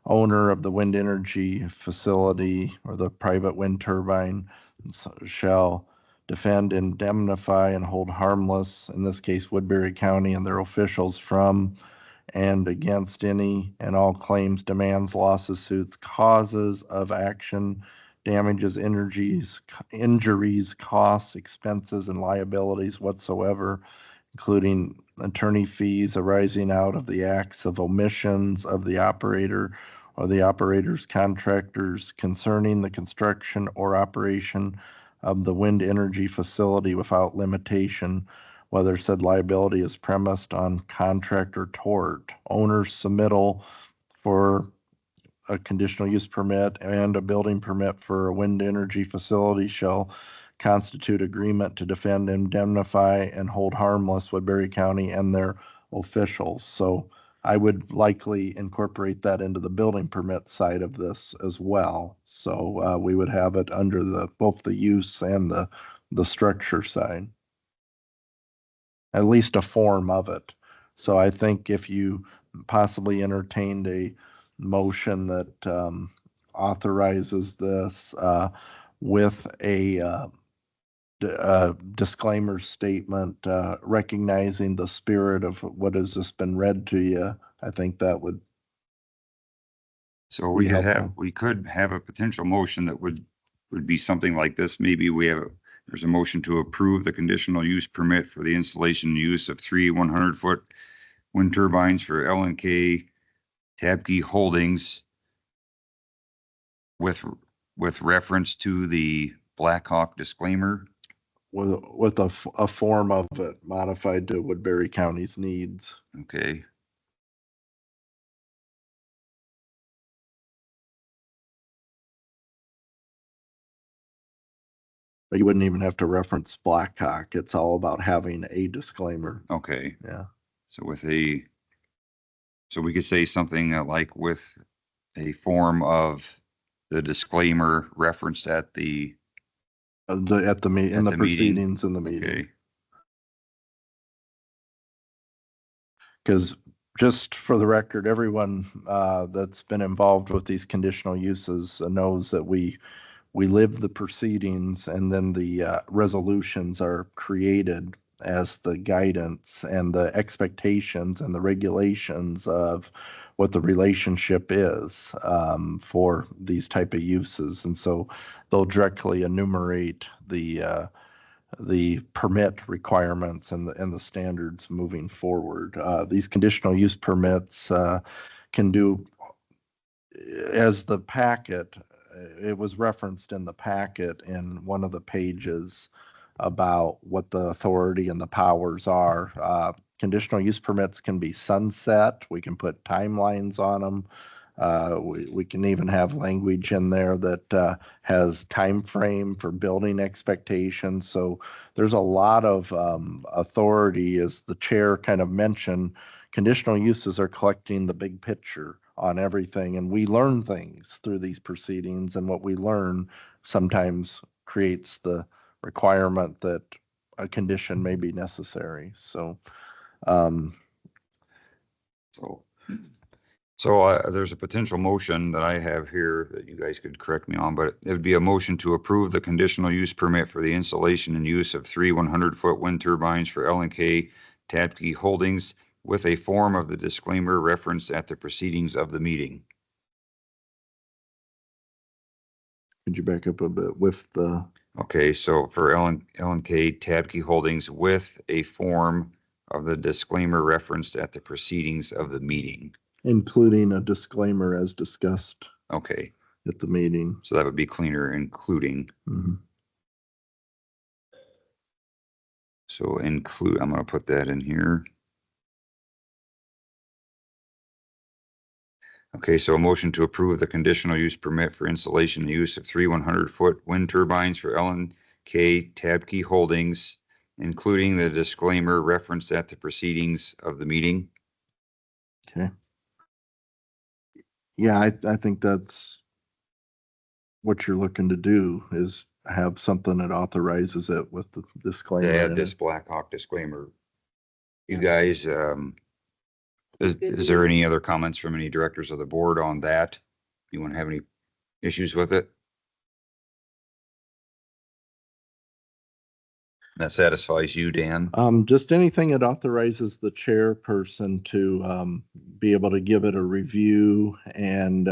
owner of the wind energy facility or the private wind turbine shall defend, indemnify, and hold harmless, in this case, Woodbury County and their officials, from and against any and all claims, demands, losses, suits, causes of action, damages, injuries, costs, expenses, and liabilities whatsoever, including attorney fees arising out of the acts of omissions of the operator or the operator's contractors concerning the construction or operation of the wind energy facility without limitation, whether said liability is premised on contract or tort. Owner's submittal for a conditional use permit and a building permit for a wind energy facility shall constitute agreement to defend, indemnify, and hold harmless Woodbury County and their officials. So I would likely incorporate that into the building permit side of this as well. So we would have it under both the use and the structure side. At least a form of it. So I think if you possibly entertained a motion that authorizes this with a disclaimer statement recognizing the spirit of what has just been read to you, I think that would. So we Be could have, helpful. we could have a potential motion that would be something like this. Maybe there's a motion to approve the conditional use permit for the installation and use of 3 100-foot wind turbines for L&K Tabke Holdings with reference to the Blackhawk disclaimer. With a form of it modified to Woodbury County's needs. Okay. But you wouldn't even have to reference Blackhawk. It's all about having a disclaimer. Okay. Yeah. So so we could say something like with a form of the disclaimer referenced at the, In the At the meeting. proceedings in the meeting. okay, Because just for the record, everyone that's been involved with these conditional uses knows that we live the proceedings and then the resolutions are created as the guidance and the expectations and the regulations of what the relationship is for these type of uses. And so they'll directly enumerate the permit requirements and the standards moving forward. These conditional use permits can do, as the packet, it was referenced in the packet in one of the pages about what the authority and the powers are. Conditional use permits can be sunset. We can put timelines on them. We can even have language in there that has time frame for building expectations. So there's a lot of authority, as the chair kind of mentioned. Conditional uses are collecting the big picture on everything, and we learn things through these proceedings, and what we learn sometimes creates the requirement that a condition may be necessary. So there's a potential motion that I have here that you guys could correct me on, but it would be a motion to approve the conditional use permit for the installation and use of 3 100-foot wind turbines for L&K Tabke Holdings with a form of the disclaimer referenced at the proceedings of the meeting. could you back up a bit with the, Okay, so for L&K Tabke Holdings with a form of the disclaimer referenced at the proceedings of the meeting. including a disclaimer as discussed Okay, at the meeting? so that would be cleaner, including. Mhm. So I'm going to put that in here. Okay, so a motion to approve the conditional use permit for installation and use of 3 100-foot wind turbines for L&K Tabke Holdings, including the disclaimer referenced at the proceedings of the meeting. Okay. Yeah, I think that's what you're looking to do, is have something that authorizes it with the disclaimer. Add in this it. Blackhawk disclaimer. You guys, is there any other comments from any directors of the board on that? You want to have any issues with it? That satisfies you, Dan? Just anything that authorizes the chairperson to be able to give it a review and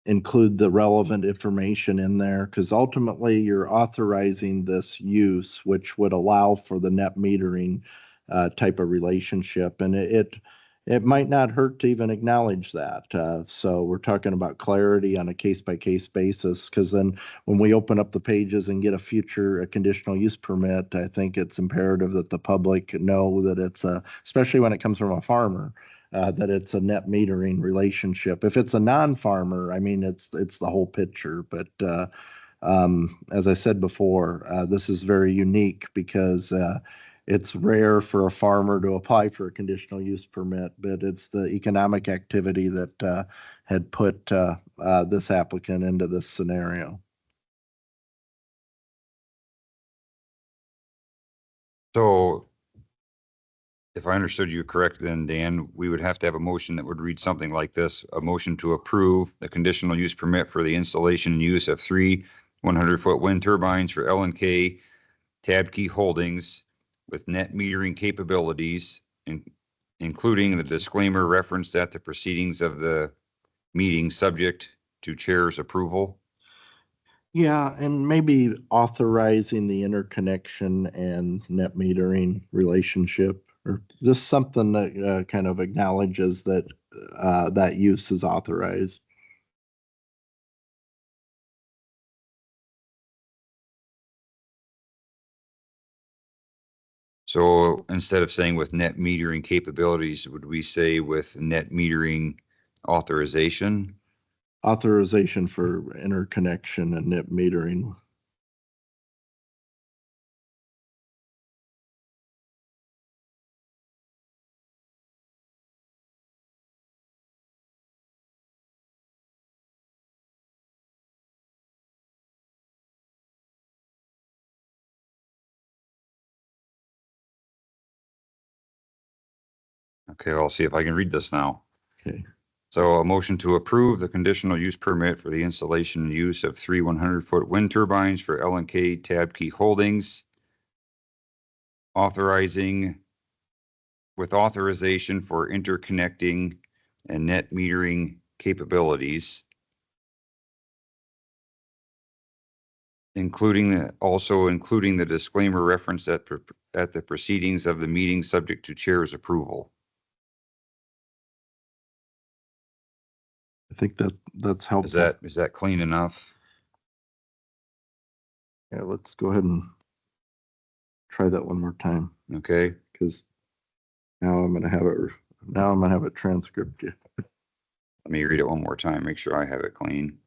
include the relevant information in there, because ultimately you're authorizing this use, which would allow for the net metering type of relationship. And it might not hurt to even acknowledge that. So we're talking about clarity on a case-by-case basis, because then when we open up the pages and get a conditional use permit, I think it's imperative that the public know that it's especially when it comes from a farmer, that it's a net metering relationship. If it's a non-farmer, I mean, it's the whole picture. But as I said before, this is very unique because it's rare for a farmer to apply for a conditional use permit, but it's the economic activity that had put this applicant into this scenario. So if I understood you correctly, then Dan, we would have to have a motion that would read something like this: a motion to approve the conditional use permit for the installation and use of 3 100-foot wind turbines for L&K Tabke Holdings with net metering capabilities, including the disclaimer referenced at the proceedings of the meeting, subject to chair's approval. Yeah, and maybe authorizing the interconnection and net metering relationship, or just something that kind of acknowledges that that use is authorized. So instead of saying with net metering capabilities, would we say with net metering authorization? Authorization for interconnection and net metering. Okay, I'll see if I can read this now. Okay. So a motion to approve the conditional use permit for the installation and use of 3 100-foot wind turbines for L&K Tabke Holdings, authorization for interconnecting and net metering capabilities, including the disclaimer referenced at the proceedings of the meeting, subject to chair's approval. I think that's helpful. Is that clean enough? Yeah, let's go ahead and try that one more time, Okay. because now I'm gonna have it transcript you. Let me read it one more time, make sure I have it clean.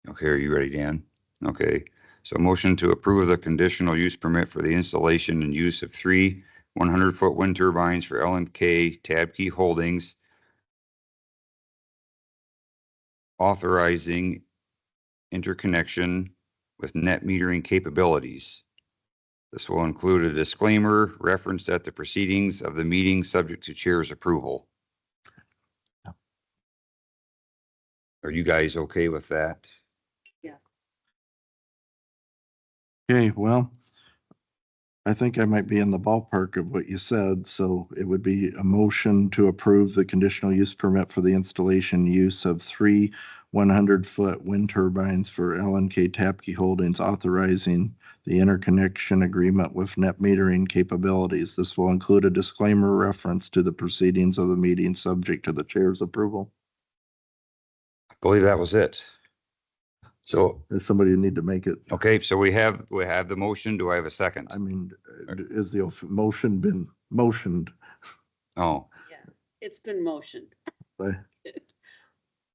Okay, are you ready, Dan? Okay, so motion to approve the conditional use permit for the installation and use of 3 100-foot wind turbines for L&K Tabke Holdings, authorizing interconnection with net metering capabilities. This will include a disclaimer referenced at the proceedings of the meeting, subject to chair's approval. Are you guys okay with that? Okay, well, I think I might be in the ballpark of what you said, so it would be a motion to approve the conditional use permit for the installation use of 3 100-foot wind turbines for L&K Tabke Holdings, authorizing the interconnection agreement with net metering capabilities. This will include a disclaimer reference to the proceedings of the meeting, subject to the chair's approval. I believe that was it. So, Does somebody need to make it? okay, so we have the motion. Do I have a second? I mean, is the motion been motioned? Oh, Yeah, it's been motioned. by-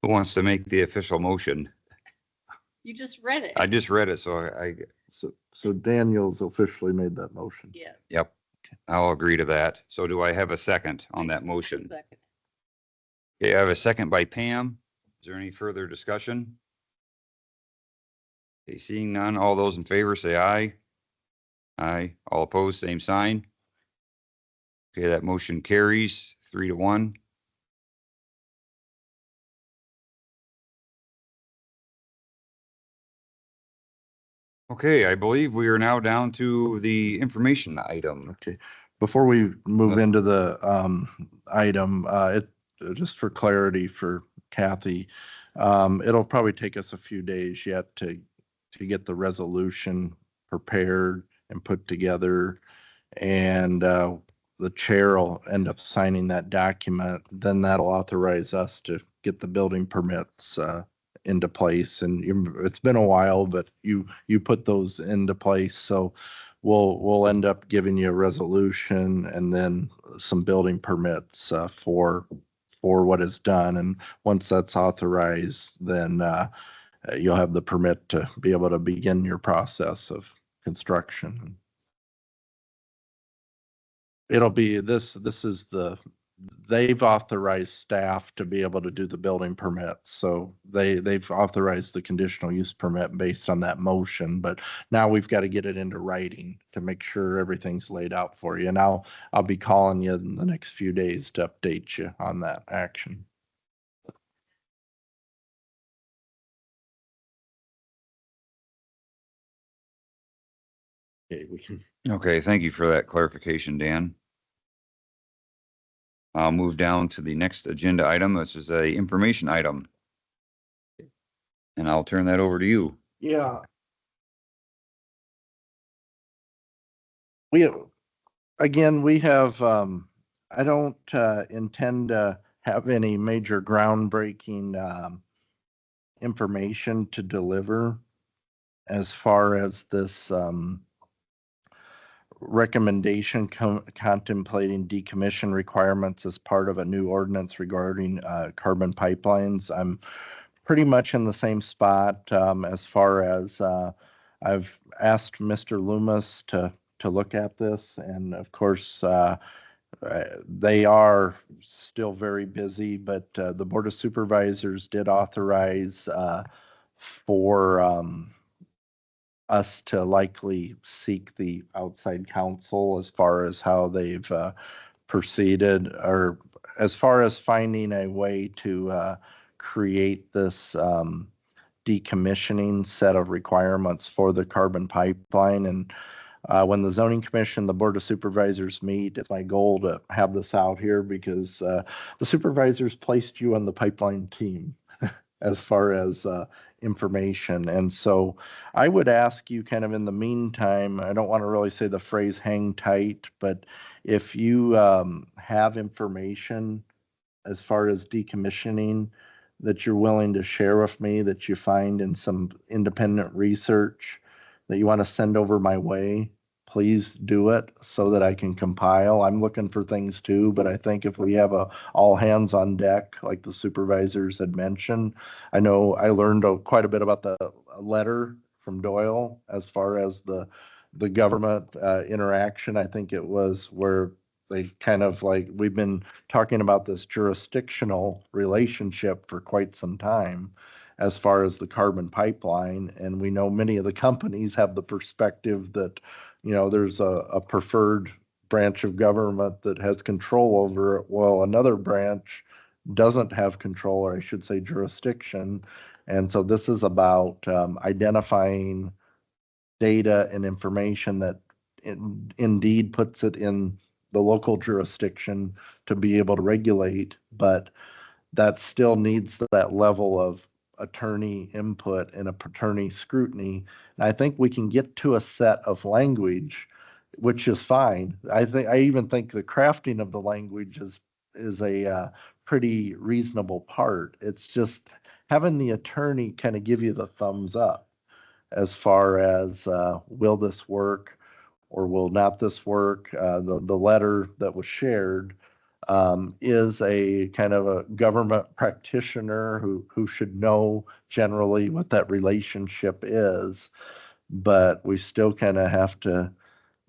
who wants to make the official motion? You just read it. I just read it, so So Daniel's officially made that motion. Yeah. yep, I'll agree to that. So do I have a second on that motion? Second. Okay, I have a second by Pam. Is there any further discussion? Okay, seeing none, all those in favor say aye. Aye. All opposed, same sign. Okay, that motion carries 3-1. Okay, I believe we are now down to the information item. Okay, before we move Uh, into the item, just for clarity for Kathy, it'll probably take us a few days yet to get the resolution prepared and put together. And the chair will end up signing that document. Then that'll authorize us to get the building permits into place. And it's been a while, but you put those into place. So we'll end up giving you a resolution and then some building permits for what is done. And once that's authorized, then you'll have the permit to be able to begin your process of construction. It'll be they've authorized staff to be able to do the building permits. So they've authorized the conditional use permit based on that motion, but now we've got to get it into writing to make sure everything's laid out for you. And I'll be calling you in the next few days to update you on that action. Okay, we can. Okay, thank you for that clarification, Dan. I'll move down to the next agenda item, which is a information item. And I'll turn that over to you. Yeah. We have, I don't intend to have any major groundbreaking information to deliver as far as this recommendation contemplating decommission requirements as part of a new ordinance regarding carbon pipelines. I'm pretty much in the same spot as far as I've asked Mr. Loomis to look at this, and of course they are still very busy, but the Board of Supervisors did authorize for us to likely seek the outside counsel as far as how they've proceeded, or as far as finding a way to create this decommissioning set of requirements for the carbon pipeline. And when the zoning commission, the board of supervisors meet, it's my goal to have this out here because the supervisors placed you on the pipeline team as far as information. And so I would ask you kind of in the meantime, I don't want to really say the phrase hang tight, but if you have information as far as decommissioning that you're willing to share with me, that you find in some independent research that you want to send over my way, please do it so that I can compile. I'm looking for things too, but I think if we have a all hands on deck, like the supervisors had mentioned, I know I learned quite a bit about the letter from Doyle as far as the government interaction. I think it was where they kind of like, we've been talking about this jurisdictional relationship for quite some time as far as the carbon pipeline. And we know many of the companies have the perspective that, you know, there's a preferred branch of government that has control over it. Well, another branch doesn't have control, or I should say jurisdiction. And so this is about identifying data and information that indeed puts it in the local jurisdiction to be able to regulate, but that still needs that level of attorney input and attorney scrutiny. And I think we can get to a set of language, which is fine. I even think the crafting of the language is a pretty reasonable part. It's just having the attorney kind of give you the thumbs up as far as will this work or will not this work. The letter that was shared is a kind of a government practitioner who should know generally what that relationship is, but we still kind of have to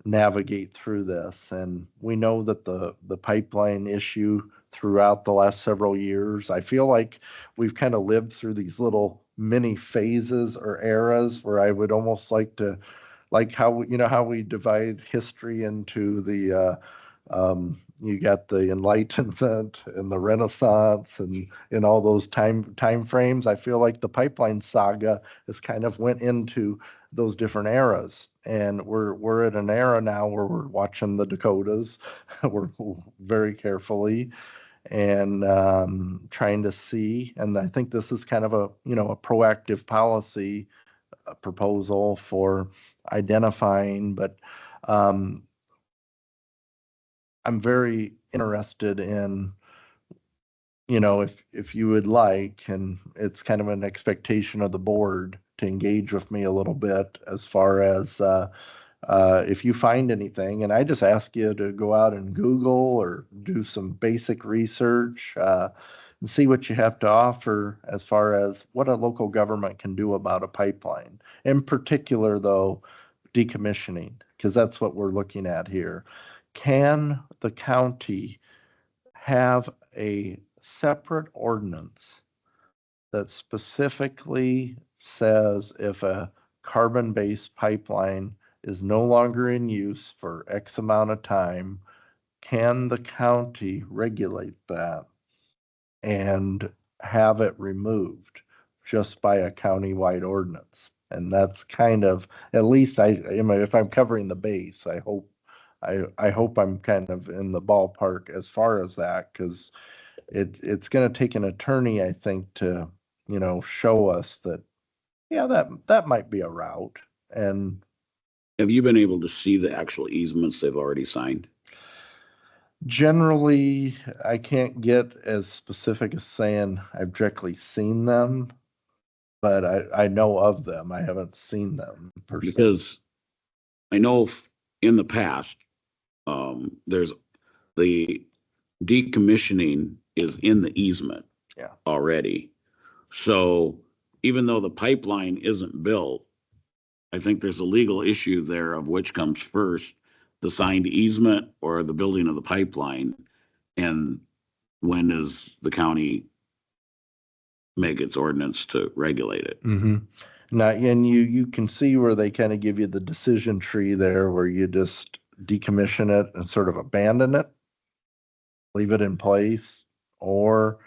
navigate through this. And we know that the pipeline issue throughout the last several years. I feel like we've kind of lived through these little mini phases or eras where I would almost like to, like how, you know, how we divide history into you got the Enlightenment and the Renaissance and all those time frames. I feel like the pipeline saga has kind of went into those different eras. And we're at an era now where we're watching the Dakotas, we're very carefully and trying to see. And I think this is kind of a, you know, a proactive policy proposal for identifying, but I'm very interested in, you know, if you would like, and it's kind of an expectation of the board to engage with me a little bit as far as if you find anything, and I just ask you to go out and Google or do some basic research and see what you have to offer as far as what a local government can do about a pipeline. In particular, though, decommissioning, because that's what we're looking at here. Can the county have a separate ordinance that specifically says if a carbon-based pipeline is no longer in use for X amount of time, can the county regulate that and have it removed just by a county-wide ordinance? And that's kind of, at least if I'm covering the base, I hope I'm kind of in the ballpark as far as that, because it's going to take an attorney, I think, to, you know, show us that, yeah, that might be a route. And Have you been able to see the actual easements they've already signed? generally, I can't get as specific as saying I've directly seen them, but I know of them. I haven't seen them per se. Because I know in the past, there's the decommissioning is in the easement. Yeah. Already. So even though the pipeline isn't built, I think there's a legal issue there of which comes first, the signed easement or the building of the pipeline. And when does the county make its ordinance to regulate it? Mm-hmm. Now, and you can see where they kind of give you the decision tree there, where you just decommission it and sort of abandon it, leave it in place, or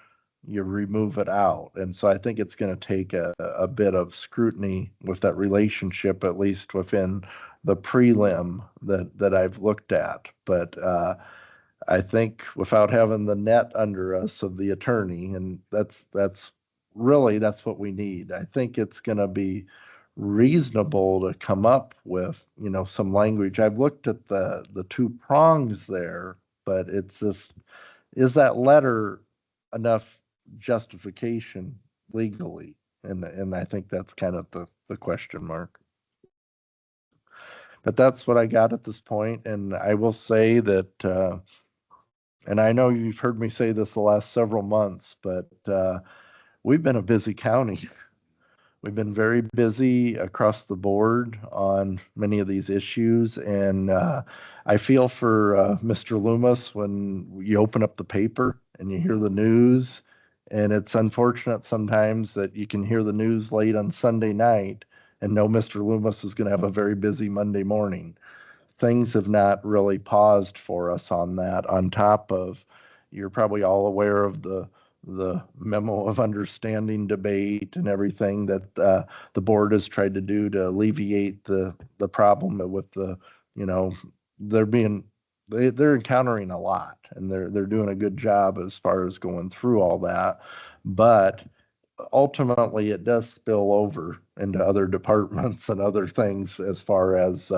you remove it out. And so I think it's going to take a bit of scrutiny with that relationship, at least within the prelim that I've looked at. But I think without having the net under us of the attorney, and that's what we need. I think it's going to be reasonable to come up with, you know, some language. I've looked at the two prongs there, but it's just, is that letter enough justification legally? And I think that's kind of the question mark. But that's what I got at this point, and I will say that and I know you've heard me say this the last several months, but we've been a busy county. We've been very busy across the board on many of these issues, and I feel for Mr. Loomis when you open up the paper and you hear the news, and it's unfortunate sometimes that you can hear the news late on Sunday night and know Mr. Loomis is going to have a very busy Monday morning. Things have not really paused for us on that, on top of, you're probably all aware of the memo of understanding debate and everything that the board has tried to do to alleviate the problem with the, you know, they're encountering a lot, and they're doing a good job as far as going through all that. But ultimately it does spill over into other departments and other things as far as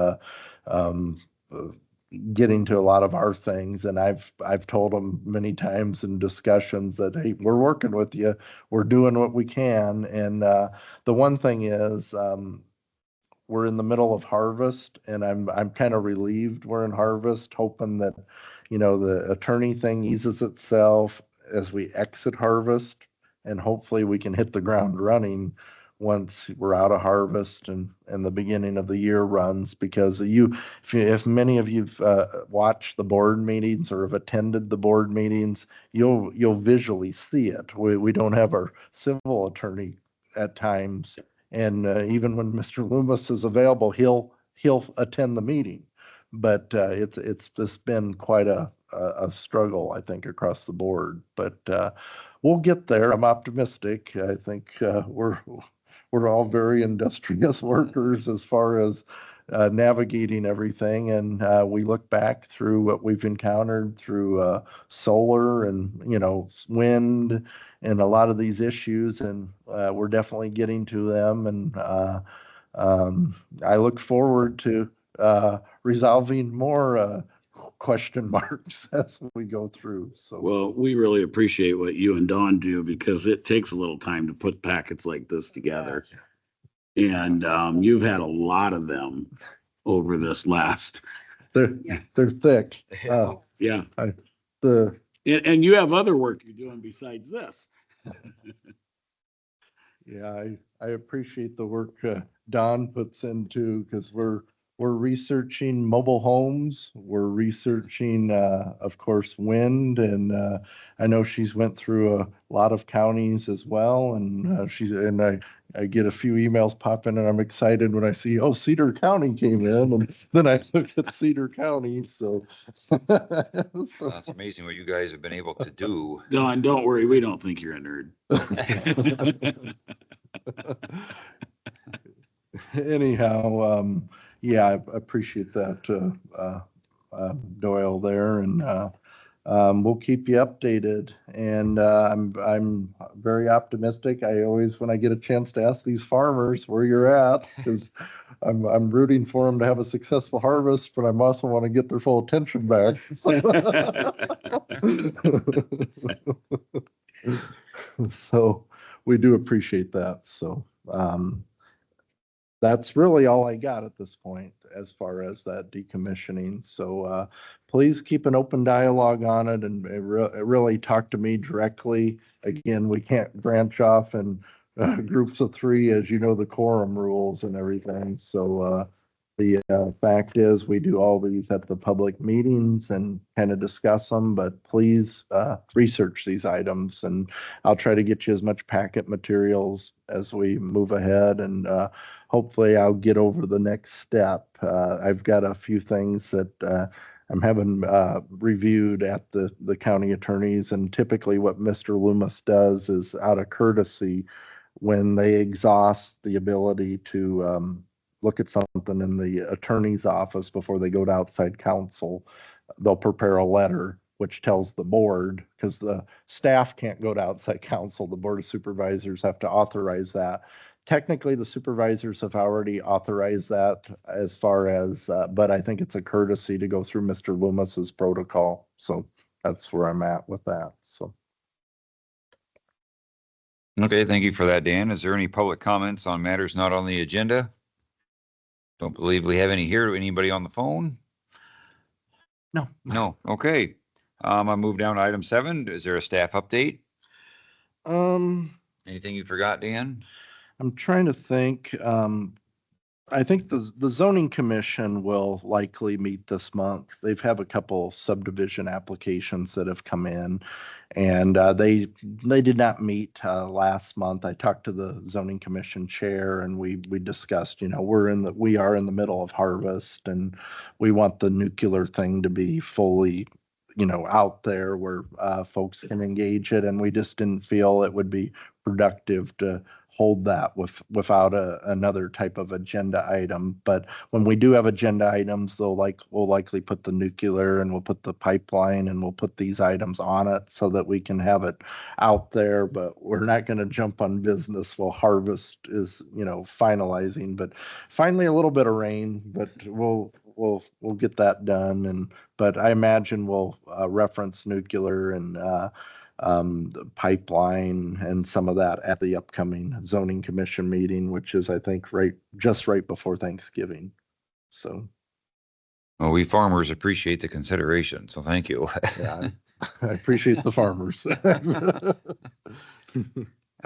getting to a lot of our things. And I've told them many times in discussions that, hey, we're working with you, we're doing what we can. And the one thing is, we're in the middle of harvest, and I'm kind of relieved we're in harvest, hoping that, you know, the attorney thing eases itself as we exit harvest, and hopefully we can hit the ground running once we're out of harvest and the beginning of the year runs, because if many of you've watched the board meetings or have attended the board meetings, you'll visually see it. We don't have our civil attorney at times, and even when Mr. Loomis is available, he'll attend the meeting. But it's just been quite a struggle, I think, across the board. But we'll get there. I'm optimistic. I think we're all very industrious workers as far as navigating everything. And we look back through what we've encountered through solar and, wind and a lot of these issues. And we're definitely getting to them. And I look forward to resolving more question marks as we go through. So, Well, we really appreciate what you and Dawn do because it takes a little time to put packets like this together. And you've had a lot of them over this last, they're thick. yeah. The And you have other work you're doing besides this. Yeah, I appreciate the work Don puts into, because we're researching mobile homes. We're researching, of course, wind, and I know she's went through a lot of counties as well. And I get a few emails popping, and I'm excited when I see, oh, Cedar County came in, and then I look at Cedar County. So, That's amazing what you guys have been able to do. Dawn, don't worry, we don't think you're a nerd. Anyhow, yeah, I appreciate that, Doyle there, and we'll keep you updated. And I'm very optimistic. I always, when I get a chance to ask these farmers where you're at, because I'm rooting for them to have a successful harvest, but I'm also want to get their full attention back. So we do appreciate that. So that's really all I got at this point as far as that decommissioning. So please keep an open dialogue on it and really talk to me directly. Again, we can't branch off in groups of 3, as you know, the quorum rules and everything. So the fact is, we do all these at the public meetings and kind of discuss them, but please research these items, and I'll try to get you as much packet materials as we move ahead, and hopefully I'll get over the next step. I've got a few things that I'm having reviewed at the county attorneys, and typically what Mr. Loomis does is, out of courtesy, when they exhaust the ability to look at something in the attorney's office before they go to outside counsel, they'll prepare a letter which tells the board, because the staff can't go to outside counsel, the board of supervisors have to authorize that. Technically, the supervisors have already authorized that as far as, but I think it's a courtesy to go through Mr. Loomis's protocol. So that's where I'm at with that. So. Okay, thank you for that, Dan. Is there any public comments on matters not on the agenda? Don't believe we have any here. Anybody on the phone? No. No. Okay. I move down to item 7. Is there a staff update? Anything you forgot, Dan? I'm trying to think. I think the zoning commission will likely meet this month. They've have a couple subdivision applications that have come in, and they did not meet last month. I talked to the zoning commission chair, and we discussed, we are in the middle of harvest, and we want the nuclear thing to be fully out there where folks can engage it, and we just didn't feel it would be productive to hold that without another type of agenda item. But when we do have agenda items, we'll likely put the nuclear, and we'll put the pipeline, and we'll put these items on it so that we can have it out there. But we're not going to jump on business while harvest is finalizing. But finally, a little bit of rain, but we'll get that done. But I imagine we'll reference nuclear and the pipeline and some of that at the upcoming zoning commission meeting, which is, I think, just right before Thanksgiving. So. Well, we farmers appreciate the consideration, so thank you. Yeah, I appreciate the farmers.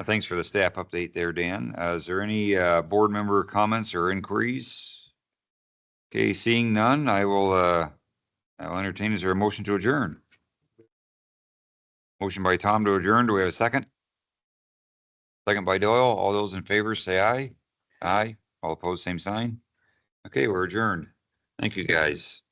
Thanks for the staff update there, Dan. Is there any board member comments or inquiries? Okay, seeing none, I'll entertain. Is there a motion to adjourn? Motion by Tom to adjourn. Do we have a second? Second by Doyle. All those in favor say aye. Aye. All opposed, same sign. Okay, we're adjourned. Thank you, guys.